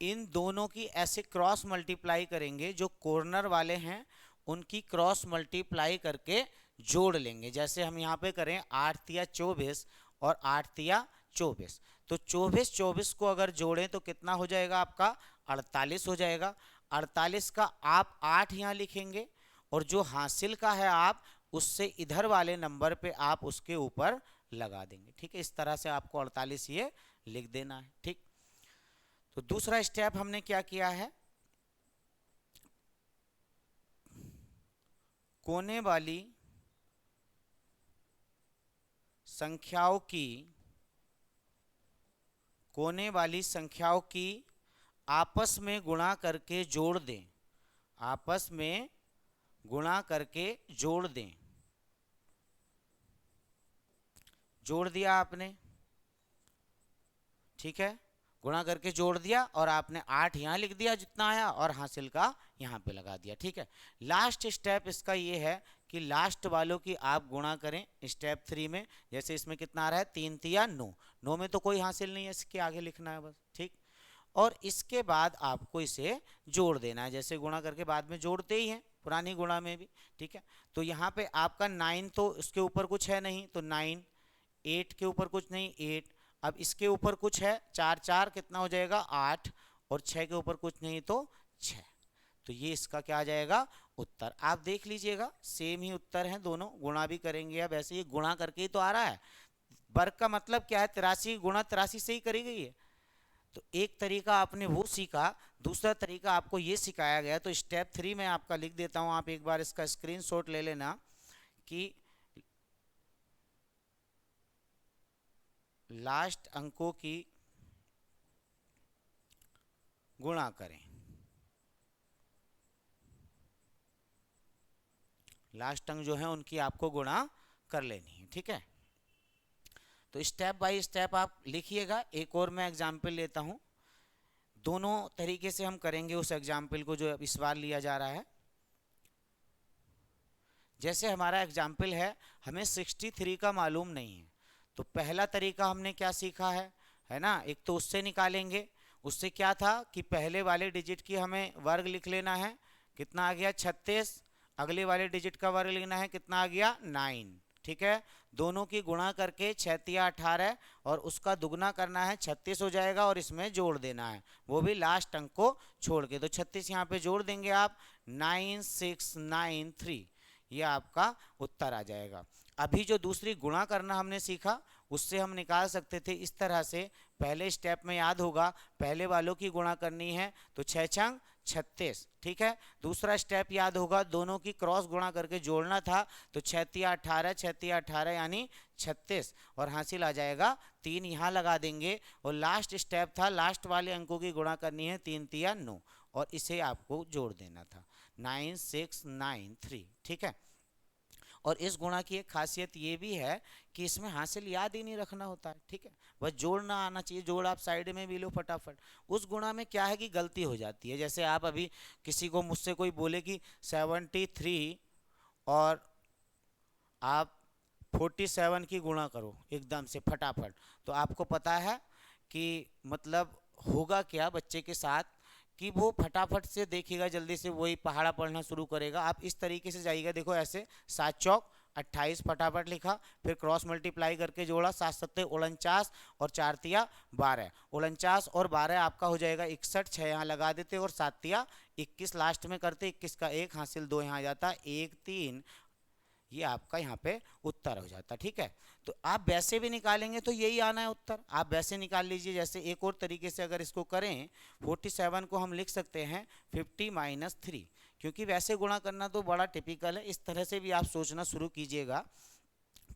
Speaker 1: इन दोनों की ऐसे क्रॉस मल्टीप्लाई करेंगे, जो कॉर्नर वाले हैं उनकी क्रॉस मल्टीप्लाई करके जोड़ लेंगे। जैसे हम यहाँ पे करें 8 तिया 24 और 8 तिया 24, तो 24 को अगर जोड़ें तो कितना हो जाएगा आपका 48 हो जाएगा। 48 का आप 8 यहाँ लिखेंगे और जो हासिल का है आप उससे इधर वाले नंबर पे आप उसके ऊपर लगा देंगे, ठीक है। इस तरह से आपको 48 ये लिख देना है, ठीक। तो दूसरा स्टेप हमने क्या किया है, कोने वाली संख्याओं की आपस में गुणा करके जोड़ दें, आपस में गुणा करके जोड़ दें। जोड़ दिया आपने, ठीक है, गुणा करके जोड़ दिया और आपने 8 यहाँ लिख दिया जितना आया और हासिल का यहाँ पे लगा दिया, ठीक है। लास्ट स्टेप इसका ये है कि लास्ट वालों की आप गुणा करें स्टेप 3 में। जैसे इसमें कितना आ रहा है 3 तिया 9, 9 में तो कोई हासिल नहीं है, इसके आगे लिखना है बस, ठीक। और इसके बाद आपको इसे जोड़ देना है, जैसे गुणा करके बाद में जोड़ते ही हैं पुरानी गुणा में भी, ठीक है। तो यहाँ पे आपका 9 तो उसके ऊपर कुछ है नहीं तो 9, 8 के ऊपर कुछ नहीं 8, अब इसके ऊपर कुछ है 4 4 कितना हो जाएगा 8, और 6 के ऊपर कुछ नहीं तो 6। तो ये इसका क्या आ जाएगा उत्तर। आप देख लीजिएगा सेम ही उत्तर है दोनों, गुणा भी करेंगे अब ऐसे, ये गुणा करके ही तो आ रहा है। वर्ग का मतलब क्या है, 83 गुणा 83 से ही करी गई है। तो एक तरीका आपने वो सीखा, दूसरा तरीका आपको ये सिखाया गया। तो स्टेप 3 में आपका लिख देता हूं, आप एक बार इसका स्क्रीनशॉट ले लेना कि लास्ट अंकों की गुणा करें, लास्ट अंक जो है उनकी आपको गुणा कर लेनी है, ठीक है। तो स्टेप बाय स्टेप आप लिखिएगा। एक और मैं एग्जाम्पल लेता हूं, दोनों तरीके से हम करेंगे उस एग्जाम्पल को जो इस बार लिया जा रहा है। जैसे हमारा एग्जाम्पल है, हमें 63 का मालूम नहीं है, तो पहला तरीका हमने क्या सीखा है ना, एक तो उससे निकालेंगे। उससे क्या था कि पहले वाले डिजिट की हमें वर्ग लिख लेना है, कितना आ गया 36, अगले वाले डिजिट का वर्ग लिखना है, कितना आ गया 9, ठीक है। दोनों की गुणा करके 6 तिया 18 और उसका दुगना करना है 36 हो जाएगा और इसमें जोड़ देना है, वो भी लास्ट अंक को छोड़ के। तो 36 यहाँ पे जोड़ देंगे आप, 9693, ये आपका उत्तर आ जाएगा। अभी जो दूसरी गुणा करना हमने सीखा उससे हम निकाल सकते थे इस तरह से। पहले स्टेप में याद होगा पहले वालों की गुणा करनी है तो 6 छंग 36, ठीक है। दूसरा स्टेप याद होगा दोनों की क्रॉस गुणा करके जोड़ना था, तो 6 तिया 18, 6 तिया 18 यानी 36 और हासिल आ जाएगा 3, यहाँ लगा देंगे। और लास्ट स्टेप था लास्ट वाले अंकों की गुणा करनी है 3 तिया 9 और इसे आपको जोड़ देना था 9693, ठीक है। और इस गुणा की एक खासियत ये भी है कि इसमें हासिल याद ही नहीं रखना होता है, ठीक है, बस जोड़ना आना चाहिए, जोड़ आप साइड में भी लो फटाफट। उस गुणा में क्या है कि गलती हो जाती है, जैसे आप अभी किसी को मुझसे कोई बोले कि 73 और आप 47 की गुणा करो एकदम से फटाफट, तो आपको पता है कि मतलब होगा क्या बच्चे के साथ कि वो फटाफट से देखेगा, जल्दी से वही पहाड़ा पढ़ना शुरू करेगा। आप इस तरीके से जाइएगा, देखो ऐसे 7 चौक 28 फटाफट लिखा, फिर क्रॉस मल्टीप्लाई करके जोड़ा, 7 सत्ते 49 और 4 तिया 12, 49 और 12 आपका हो जाएगा 61, 6 यहाँ लगा देते और 7 तिया 21 लास्ट में करते, 21 का 1 हासिल 2 यहाँ आ जाता, 1 3, ये आपका यहाँ पे उत्तर हो जाता, ठीक है। तो आप वैसे भी निकालेंगे तो यही आना है उत्तर, आप वैसे निकाल लीजिए। जैसे एक और तरीके से अगर इसको करें, 47 को हम लिख सकते हैं 50-3, क्योंकि वैसे गुणा करना तो बड़ा टिपिकल है, इस तरह से भी आप सोचना शुरू कीजिएगा।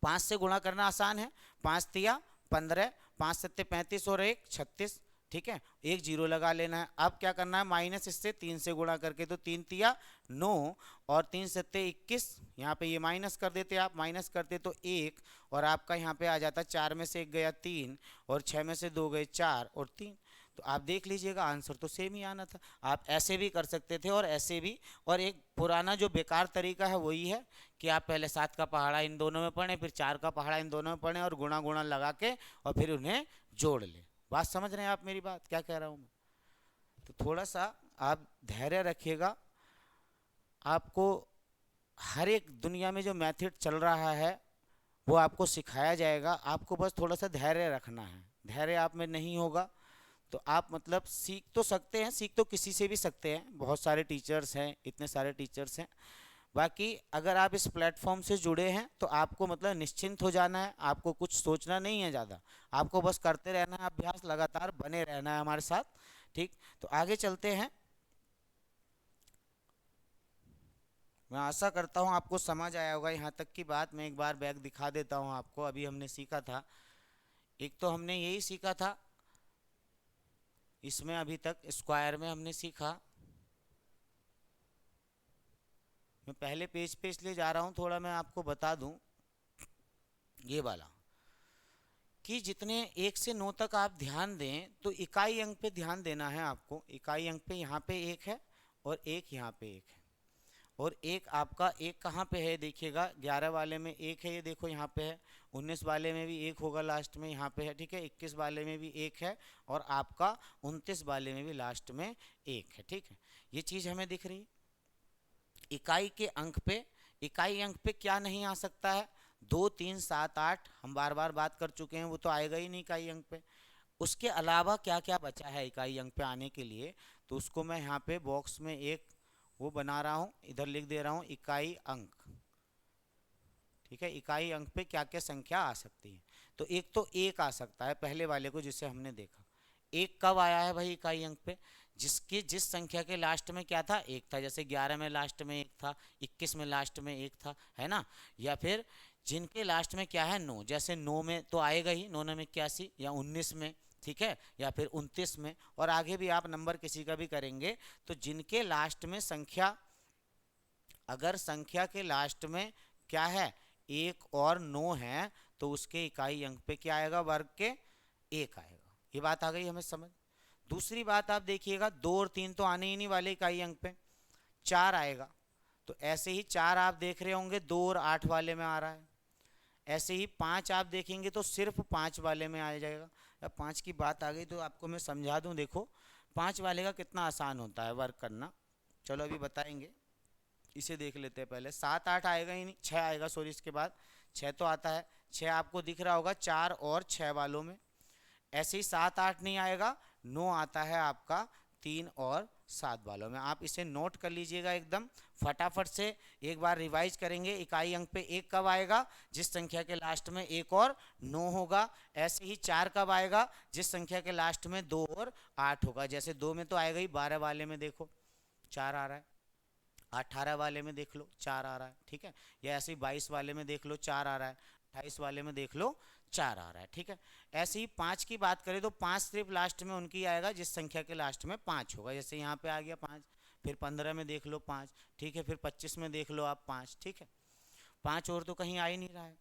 Speaker 1: 5 से गुणा करना आसान है, 5 तिया 15, 5 सत्ते 35 और 1 36, ठीक है, एक जीरो लगा लेना है। अब क्या करना है, माइनस इससे 3 से गुणा करके, तो 3 तिया 9 और 3 सत्ते 21, यहाँ पे ये माइनस कर देते, आप माइनस करते तो 1 और आपका यहाँ पे आ जाता 4 में से 1 गया 3 और 6 में से 2 गए 4 और 3, तो आप देख लीजिएगा आंसर तो सेम ही आना था। आप ऐसे भी कर सकते थे और ऐसे भी, और एक पुराना जो बेकार तरीका है वही है कि आप पहले 7 का पहाड़ा इन दोनों में पढ़ें, फिर 4 का पहाड़ा इन दोनों में पढ़ें और गुणा गुणा लगा के और फिर उन्हें जोड़ लें। बात समझ रहे हैं आप मेरी बात क्या कह रहा हूँ मैं? तो थोड़ा सा आप धैर्य रखिएगा, आपको हर एक दुनिया में जो मेथड चल रहा है वो आपको सिखाया जाएगा, आपको बस थोड़ा सा धैर्य रखना है। धैर्य आप में नहीं होगा तो आप मतलब सीख तो सकते हैं, सीख तो किसी से भी सकते हैं, बहुत सारे टीचर्स हैं, इतने सारे टीचर्स हैं। बाकी अगर आप इस प्लेटफॉर्म से जुड़े हैं तो आपको मतलब निश्चिंत हो जाना है, आपको कुछ सोचना नहीं है ज़्यादा, आपको बस करते रहना है अभ्यास, लगातार बने रहना है हमारे साथ, ठीक। तो आगे चलते हैं। मैं आशा करता हूँ आपको समझ आया होगा यहाँ तक की बात। मैं एक बार बैग दिखा देता हूँ आपको। अभी हमने सीखा था, एक तो हमने यही सीखा था इसमें, अभी तक स्क्वायर में हमने सीखा। मैं पहले पेज पे इसलिए जा रहा हूँ, थोड़ा मैं आपको बता दूँ ये वाला कि जितने 1 से 9 तक आप ध्यान दें तो इकाई अंक पे ध्यान देना है आपको। इकाई अंक पे यहाँ पे 1 है और 1 यहाँ पे 1 है, और एक आपका 1 कहाँ पे है देखिएगा, 11 वाले में 1 है, ये देखो यहाँ पे है, 19 वाले में भी 1 होगा लास्ट में यहाँ पे है, ठीक है, 21 वाले में भी 1 है और आपका 29 वाले में भी लास्ट में 1 है, ठीक है। ये चीज़ हमें दिख रही है। इकाई के अंक पे, इकाई अंक पे क्या नहीं आ सकता है, 2 3 7 8, हम बार बार बात कर चुके हैं, वो तो आएगा ही नहीं इकाई अंक पे। उसके अलावा क्या क्या बचा है इकाई अंक पे आने के लिए, तो उसको मैं यहाँ पे बॉक्स में एक वो बना रहा हूँ, इधर लिख दे रहा हूँ इकाई अंक, ठीक है। इकाई अंक पे क्या क्या संख्या आ सकती है, तो एक तो 1 आ सकता है पहले वाले को जिसे हमने देखा। 1 कब आया है भाई इकाई अंक पे, जिसकी जिस संख्या के लास्ट में क्या था, 1 था, जैसे 11 में लास्ट में 1 था, 21 में लास्ट में 1 था, है ना। या फिर जिनके लास्ट में क्या है 9, जैसे 9 में तो आएगा ही, 9 9 81 या 19 में, ठीक है, या फिर 29 में, और आगे भी आप नंबर किसी का भी करेंगे तो जिनके लास्ट में संख्या, अगर संख्या के लास्ट में क्या है 1 और 9 है तो उसके इकाई अंक पे क्या आएगा, वर्ग के 1 आएगा। ये बात आ गई हमें समझ। दूसरी बात आप देखिएगा, 2 और 3 तो आने ही नहीं वाले इकाई अंक पे, 4 आएगा, तो ऐसे ही 4 आप देख रहे होंगे 2 और 8 वाले में आ रहा है। ऐसे ही 5 आप देखेंगे तो सिर्फ 5 वाले में आ जाएगा। अब 5 की बात आ गई तो आपको मैं समझा दूं, देखो 5 वाले का कितना आसान होता है वर्क करना, चलो अभी बताएंगे। इसे देख लेते हैं पहले। 7 8 आएगा ही नहीं, 6 आएगा, सॉरी इसके बाद 6 तो आता है, 6 आपको दिख रहा होगा 4 और 6 वालों में। ऐसे ही 7 8 नहीं आएगा, 9 आता है आपका 3 और 7 वालों में। आप इसे नोट कर लीजिएगा एकदम फटाफट से, एक बार रिवाइज करेंगे। इकाई अंक पे 1 कब आएगा, जिस संख्या के लास्ट में 1 और 9 होगा। ऐसे ही 4 कब आएगा, जिस संख्या के लास्ट में 2 और 8 होगा। जैसे 2 में तो आएगा ही, 12 वाले में देखो 4 आ रहा है, 18 वाले में देख लो 4 आ रहा है, ठीक है। या ऐसे ही 22 वाले में देख लो 4 आ रहा है, 28 वाले में देख लो 4 आ रहा है, ठीक है। ऐसे ही 5 की बात करें तो 5 सिर्फ लास्ट में उनकी आएगा जिस संख्या के लास्ट में 5 होगा। जैसे यहाँ पे आ गया 5, फिर 15 में देख लो 5, ठीक है, फिर 25 में देख लो आप 5, ठीक है। 5 और तो कहीं आ ही नहीं रहा है।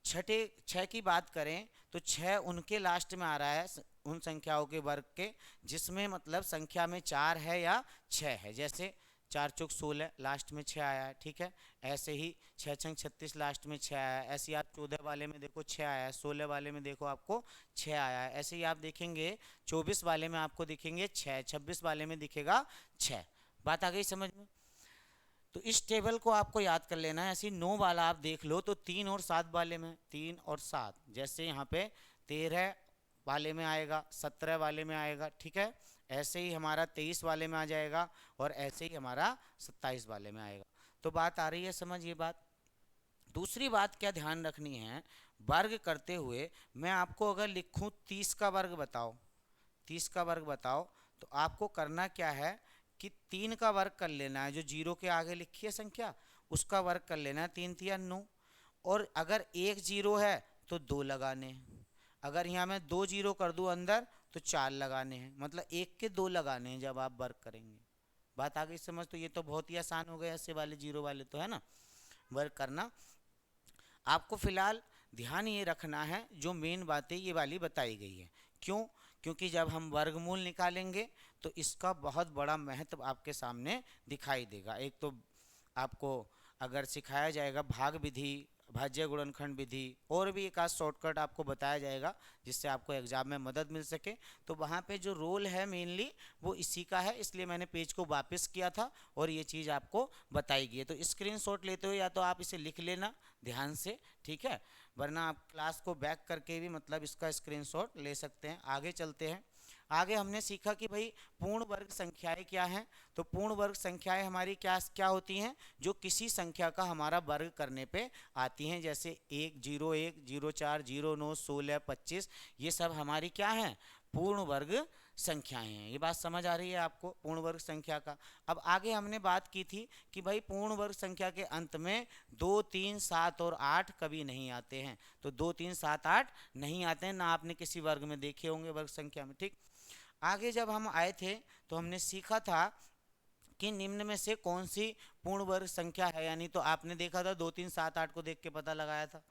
Speaker 1: छठे 6 की बात करें तो 6 उनके लास्ट में आ रहा है, उन संख्याओं के वर्ग के जिसमें मतलब संख्या में 4 है या 6 है। जैसे 4 चौक 16 लास्ट में 6 आया है, ठीक है। ऐसे ही 6 छंग 36 लास्ट में 6 आया है। ऐसे ही आप 14 वाले में देखो 6 आया है, 16 वाले में देखो आपको 6 आया है। ऐसे ही आप देखेंगे 24 वाले में आपको दिखेंगे 6, 26 वाले में दिखेगा 6। बात आ गई समझ में? तो इस टेबल को आपको याद कर लेना है। ऐसे 9 वाला आप देख लो तो 3 और 7 वाले में, 3 और 7, जैसे यहाँ पे 13 वाले में आएगा, 17 वाले में आएगा, ठीक है। ऐसे ही हमारा 23 वाले में आ जाएगा और ऐसे ही हमारा 27 वाले में आएगा। तो बात आ रही है समझ ये बात। दूसरी बात क्या ध्यान रखनी है, वर्ग करते हुए मैं आपको अगर लिखूं 30 का वर्ग बताओ, 30 का वर्ग बताओ, तो आपको करना क्या है कि 3 का वर्ग कर लेना है, जो जीरो के आगे लिखी है संख्या उसका वर्ग कर लेना है, 3 तिया 9। और अगर एक जीरो है तो 2 लगाने हैं। अगर यहाँ मैं 2 जीरो कर दूँ अंदर तो 4 लगाने हैं, मतलब एक के 2 लगाने हैं जब आप वर्ग करेंगे। बात आ गई समझ? तो ये तो बहुत ही आसान हो गया, ऐसे वाले जीरो वाले तो है ना वर्ग करना। आपको फिलहाल ध्यान ये रखना है जो मेन बातें ये वाली बताई गई है। क्यों? क्योंकि जब हम वर्गमूल निकालेंगे तो इसका बहुत बड़ा महत्व आपके सामने दिखाई देगा। एक तो आपको अगर सिखाया जाएगा भाग विधि, भाज्य गुणनखंड विधि, और भी एक आध शॉर्टकट आपको बताया जाएगा जिससे आपको एग्जाम में मदद मिल सके। तो वहाँ पे जो रोल है मेनली वो इसी का है, इसलिए मैंने पेज को वापस किया था और ये चीज़ आपको बताई गई है। तो स्क्रीनशॉट लेते हो या तो आप इसे लिख लेना ध्यान से, ठीक है, वरना आप क्लास को बैक करके भी मतलब इसका स्क्रीनशॉट ले सकते हैं। आगे चलते हैं। आगे हमने सीखा कि भाई पूर्ण वर्ग संख्याएं क्या हैं। तो पूर्ण वर्ग संख्याएं हमारी क्या क्या होती हैं, जो किसी संख्या का हमारा वर्ग करने पे आती हैं। जैसे 1, 0, 1, 0, 4, 0, 9, 16, 25, ये सब हमारी क्या हैं, पूर्ण वर्ग संख्याएं हैं। ये बात समझ आ रही है आपको पूर्ण वर्ग संख्या का? अब आगे हमने बात की थी कि भाई पूर्ण वर्ग संख्या के अंत में 2, 3, 7 और 8 कभी नहीं आते हैं। तो 2, 3, 7, 8 नहीं आते हैं, ना आपने किसी वर्ग में देखे होंगे वर्ग संख्या में, ठीक। आगे जब हम आए थे तो हमने सीखा था कि निम्न में से कौन सी पूर्ण वर्ग संख्या है, यानी तो आपने देखा था 2, 3, 7, 8 को देख के पता लगाया था।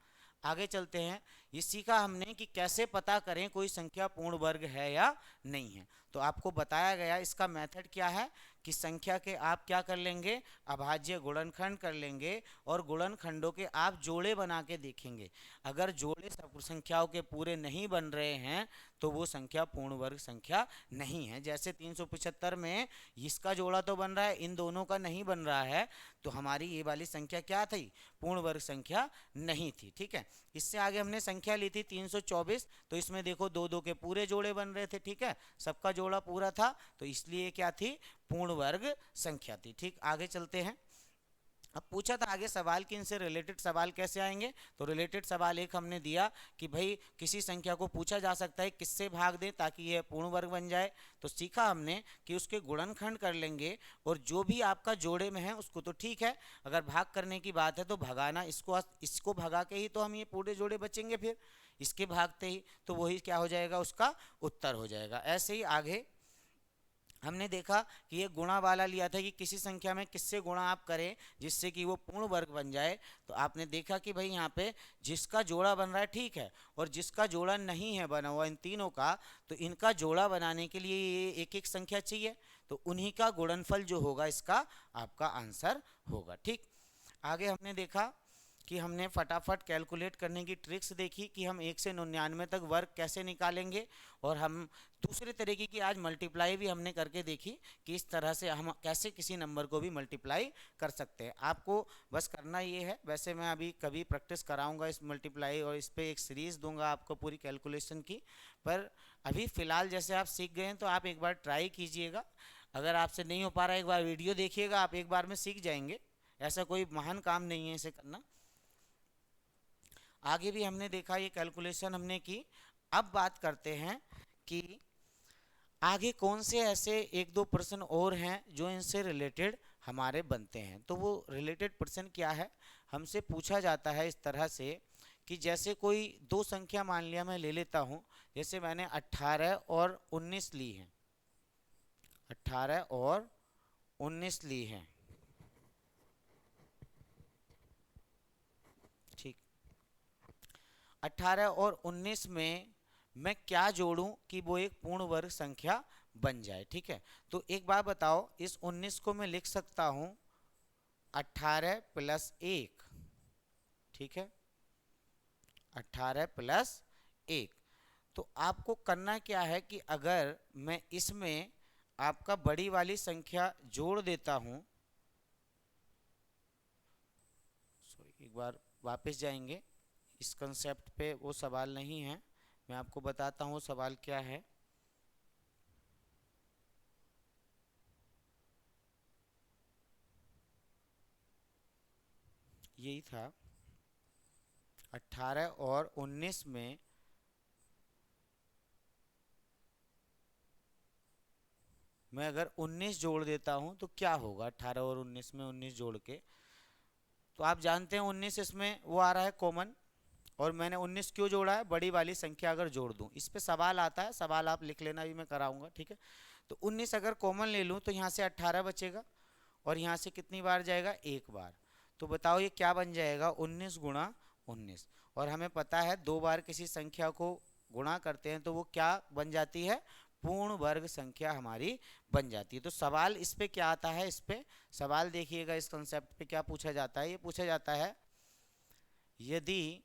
Speaker 1: आगे चलते हैं। ये सीखा हमने कि कैसे पता करें कोई संख्या पूर्ण वर्ग है या नहीं है। तो आपको बताया गया इसका मेथड क्या है कि संख्या के आप क्या कर लेंगे, अभाज्य गुणनखंड कर लेंगे और गुणनखंडों के आप जोड़े बना के देखेंगे। अगर जोड़े सब संख्याओं के पूरे नहीं बन रहे हैं तो वो संख्या पूर्ण वर्ग संख्या नहीं है। जैसे 375 में इसका जोड़ा तो बन रहा है, इन दोनों का नहीं बन रहा है, तो हमारी ये वाली संख्या क्या थी, पूर्ण वर्ग संख्या नहीं थी, ठीक है। इससे आगे हमने संख्या ली थी 324, तो इसमें देखो 2, 2 के पूरे जोड़े बन रहे थे, ठीक है, सबका जोड़ा पूरा था, तो इसलिए क्या थी, पूर्ण वर्ग संख्या थी, ठीक। आगे चलते हैं। अब पूछा था आगे सवाल कि इनसे रिलेटेड सवाल कैसे आएंगे। तो रिलेटेड सवाल एक हमने दिया कि भाई किसी संख्या को पूछा जा सकता है किससे भाग दें ताकि यह पूर्ण वर्ग बन जाए। तो सीखा हमने कि उसके गुणनखंड कर लेंगे और जो भी आपका जोड़े में है उसको तो ठीक है, अगर भाग करने की बात है तो भगाना, इसको भगा के ही तो हम ये पूरे जोड़े बचेंगे, फिर इसके भागते ही तो वही क्या हो जाएगा, उसका उत्तर हो जाएगा। ऐसे ही आगे हमने देखा कि ये गुणा वाला लिया था कि किसी संख्या में किससे गुणा आप करें जिससे कि वो पूर्ण वर्ग बन जाए। तो आपने देखा कि भाई यहाँ पे जिसका जोड़ा बन रहा है ठीक है, और जिसका जोड़ा नहीं है बना हुआ इन तीनों का, तो इनका जोड़ा बनाने के लिए ये एक एक संख्या चाहिए, तो उन्हीं का गुणनफल जो होगा इसका आपका आंसर होगा, ठीक। आगे हमने देखा कि हमने फटाफट कैलकुलेट करने की ट्रिक्स देखी कि हम 1 से 99 तक वर्ग कैसे निकालेंगे, और हम दूसरे तरीके की आज मल्टीप्लाई भी हमने करके देखी कि इस तरह से हम कैसे किसी नंबर को भी मल्टीप्लाई कर सकते हैं। आपको बस करना ये है, वैसे मैं अभी कभी प्रैक्टिस कराऊंगा इस मल्टीप्लाई और इस पर एक सीरीज़ दूंगा आपको पूरी कैलकुलेशन की, पर अभी फ़िलहाल जैसे आप सीख गए हैं तो आप एक बार ट्राई कीजिएगा। अगर आपसे नहीं हो पा रहा है एक बार वीडियो देखिएगा, आप एक बार में सीख जाएंगे, ऐसा कोई महान काम नहीं है इसे करना। आगे भी हमने देखा ये कैलकुलेशन हमने की। अब बात करते हैं कि आगे कौन से ऐसे एक दो प्रश्न और हैं जो इनसे रिलेटेड हमारे बनते हैं। तो वो रिलेटेड प्रश्न क्या है, हमसे पूछा जाता है इस तरह से कि जैसे कोई दो संख्या मान लिया मैं ले लेता हूँ, जैसे मैंने 18 और 19 ली है, 18 और 19 ली है। 18 और 19 में मैं क्या जोड़ूं कि वो एक पूर्ण वर्ग संख्या बन जाए। ठीक है, तो एक बात बताओ, इस 19 को मैं लिख सकता हूं 18 प्लस 1। ठीक है, 18 प्लस 1। तो आपको करना क्या है कि अगर मैं इसमें आपका बड़ी वाली संख्या जोड़ देता हूं, एक बार वापस जाएंगे, इस कंसेप्ट पे वो सवाल नहीं है, मैं आपको बताता हूँ सवाल क्या है। यही था, 18 और 19 में मैं अगर 19 जोड़ देता हूं तो क्या होगा। 18 और 19 में 19 जोड़ के, तो आप जानते हैं 19 इसमें वो आ रहा है कॉमन, और मैंने 19 क्यों जोड़ा है, बड़ी वाली संख्या अगर जोड़ दूं, इस पे सवाल आता है, सवाल आप लिख लेना, भी मैं कराऊंगा। ठीक है, तो 19 अगर कॉमन ले लूं तो यहाँ से 18 बचेगा, और यहाँ से कितनी बार जाएगा, एक बार। तो बताओ ये क्या बन जाएगा, 19 गुणा 19। और हमें पता है दो बार किसी संख्या को गुणा करते हैं तो वो क्या बन जाती है, पूर्ण वर्ग संख्या हमारी बन जाती है। तो सवाल इस पे क्या आता है, इस पे सवाल देखिएगा, इस कंसेप्ट पे क्या पूछा जाता है, ये पूछा जाता है यदि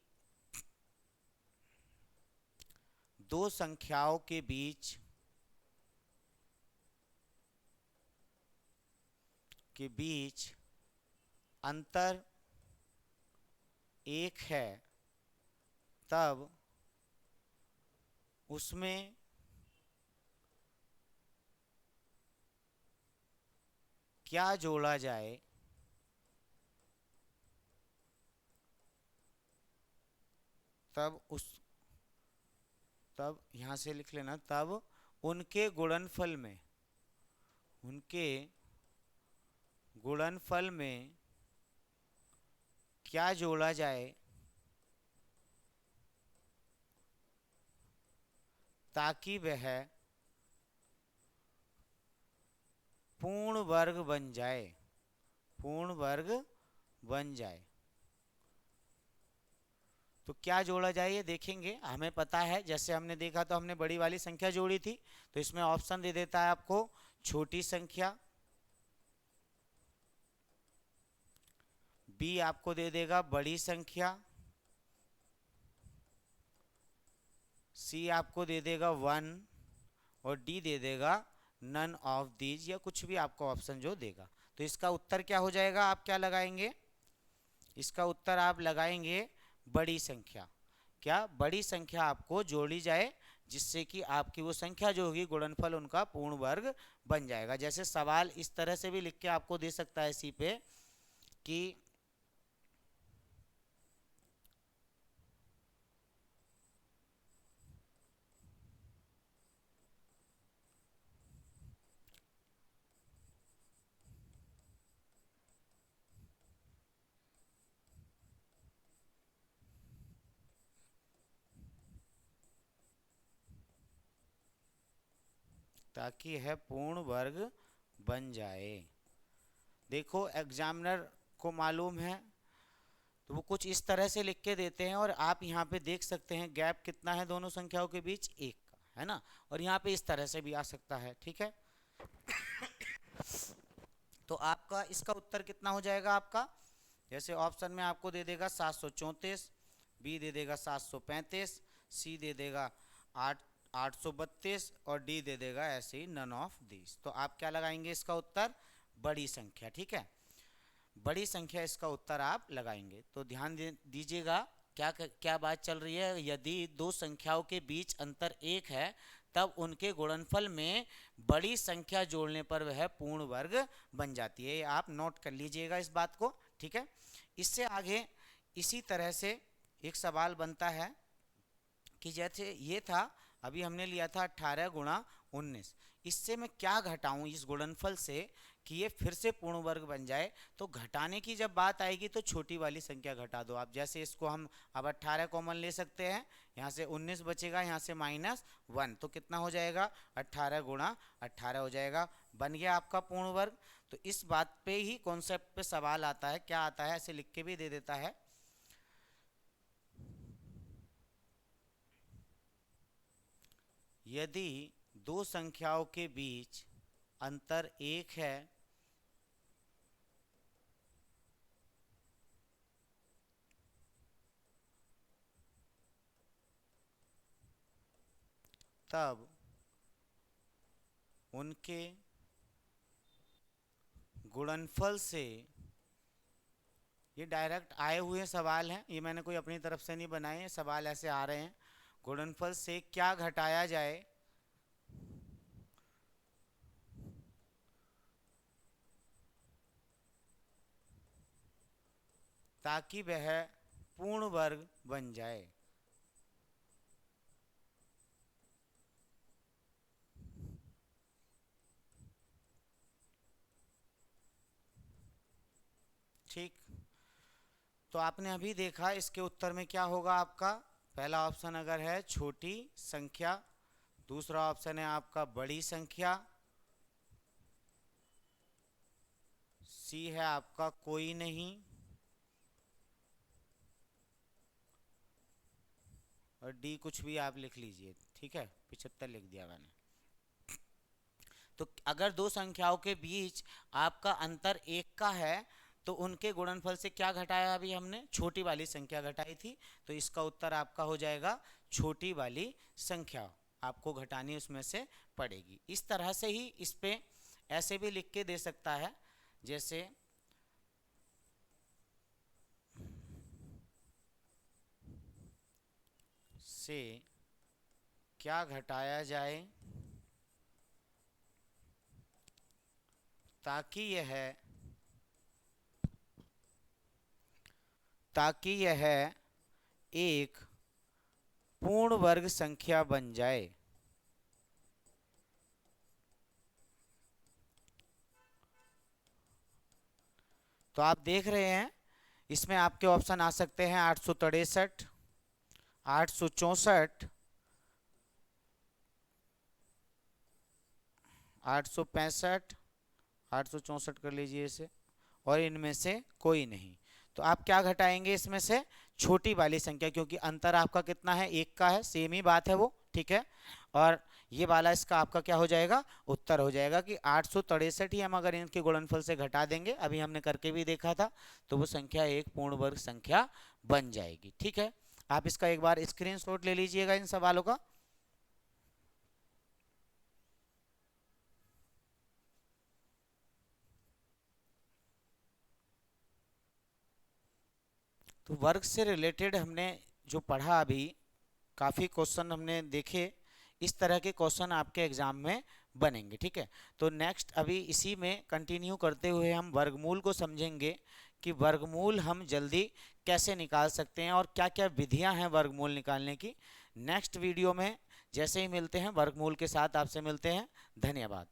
Speaker 1: दो संख्याओं के बीच अंतर एक है, तब उसमें क्या जोड़ा जाए, तब उस तब यहां से लिख लेना, तब उनके गुणनफल में, उनके गुणनफल में क्या जोड़ा जाए, ताकि वह पूर्ण वर्ग बन जाए, पूर्ण वर्ग बन जाए। तो क्या जोड़ा जाए ये देखेंगे, हमें पता है, जैसे हमने देखा तो हमने बड़ी वाली संख्या जोड़ी थी, तो इसमें ऑप्शन दे देता है आपको छोटी संख्या, बी आपको दे देगा बड़ी संख्या, सी आपको दे देगा 1, और डी दे देगा नन ऑफ दीज, या कुछ भी आपको ऑप्शन जो देगा। तो इसका उत्तर क्या हो जाएगा, आप क्या लगाएंगे, इसका उत्तर आप लगाएंगे बड़ी संख्या। क्या बड़ी संख्या आपको जोड़ी जाए, जिससे कि आपकी वो संख्या जो होगी गुणनफल उनका पूर्ण वर्ग बन जाएगा। जैसे सवाल इस तरह से भी लिख के आपको दे सकता है इसी पे कि ताकि यह पूर्ण वर्ग बन जाए। देखो एग्जामिनर को मालूम है, तो वो कुछ इस तरह से लिख के देते हैं, और आप यहाँ पे देख सकते हैं गैप कितना है दोनों संख्याओं के बीच, एक का है ना, और यहाँ पे इस तरह से भी आ सकता है। ठीक है, तो आपका इसका उत्तर कितना हो जाएगा आपका, जैसे ऑप्शन में आपको दे देगा 734, बी दे देगा 735, सी दे देगा 832, और डी दे देगा ऐसे ही नन ऑफ दिस। तो आप क्या लगाएंगे, इसका उत्तर बड़ी संख्या। ठीक है, बड़ी संख्या इसका उत्तर आप लगाएंगे। तो ध्यान दीजिएगा क्या क्या बात चल रही है, यदि दो संख्याओं के बीच अंतर एक है, तब उनके गुणनफल में बड़ी संख्या जोड़ने पर वह पूर्ण वर्ग बन जाती है। आप नोट कर लीजिएगा इस बात को। ठीक है, इससे आगे इसी तरह से एक सवाल बनता है कि जैसे ये था, अभी हमने लिया था 18 गुणा 19, इससे मैं क्या घटाऊं इस गुणनफल से कि ये फिर से पूर्ण वर्ग बन जाए। तो घटाने की जब बात आएगी तो छोटी वाली संख्या घटा दो आप, जैसे इसको हम अब 18 कॉमन ले सकते हैं, यहाँ से 19 बचेगा, यहाँ से -1, तो कितना हो जाएगा, 18 गुणा 18 हो जाएगा, बन गया आपका पूर्ण वर्ग। तो इस बात पे ही कॉन्सेप्ट पे सवाल आता है, क्या आता है, ऐसे लिख के भी दे देता है यदि दो संख्याओं के बीच अंतर 1 है तब उनके गुणनफल से, ये डायरेक्ट आए हुए सवाल हैं, ये मैंने कोई अपनी तरफ से नहीं बनाए हैं, सवाल ऐसे आ रहे हैं। गुणनफल से क्या घटाया जाए ताकि वह पूर्ण वर्ग बन जाए। ठीक, तो आपने अभी देखा इसके उत्तर में क्या होगा आपका। पहला ऑप्शन अगर है छोटी संख्या, दूसरा ऑप्शन है आपका बड़ी संख्या, सी है आपका कोई नहीं, और डी कुछ भी आप लिख लीजिए। ठीक है, 75 लिख दिया मैंने। तो अगर दो संख्याओं के बीच आपका अंतर 1 का है तो उनके गुणनफल से क्या घटाया, अभी हमने छोटी वाली संख्या घटाई थी, तो इसका उत्तर आपका हो जाएगा छोटी वाली संख्या आपको घटानी उसमें से पड़ेगी। इस तरह से ही इस पे ऐसे भी लिख के दे सकता है, जैसे से क्या घटाया जाए ताकि यह एक पूर्ण वर्ग संख्या बन जाए। तो आप देख रहे हैं इसमें आपके ऑप्शन आ सकते हैं 863, 864, 865, 864 कर लीजिए इसे, और इनमें से कोई नहीं। तो आप क्या घटाएंगे इसमें से, छोटी वाली संख्या, क्योंकि अंतर आपका कितना है, 1 का है, सेम ही बात है वो। ठीक है, और ये वाला इसका आपका क्या हो जाएगा, उत्तर हो जाएगा कि 863 ही हम अगर इनके गुणनफल से घटा देंगे, अभी हमने करके भी देखा था, तो वो संख्या एक पूर्ण वर्ग संख्या बन जाएगी। ठीक है, आप इसका एक बार स्क्रीनशॉट ले लीजिएगा इन सवालों का। तो वर्ग से रिलेटेड हमने जो पढ़ा अभी, काफ़ी क्वेश्चन हमने देखे, इस तरह के क्वेश्चन आपके एग्जाम में बनेंगे। ठीक है, तो नेक्स्ट अभी इसी में कंटिन्यू करते हुए हम वर्गमूल को समझेंगे कि वर्गमूल हम जल्दी कैसे निकाल सकते हैं और क्या क्या विधियां हैं वर्गमूल निकालने की। नेक्स्ट वीडियो में जैसे ही मिलते हैं वर्गमूल के साथ आपसे मिलते हैं। धन्यवाद।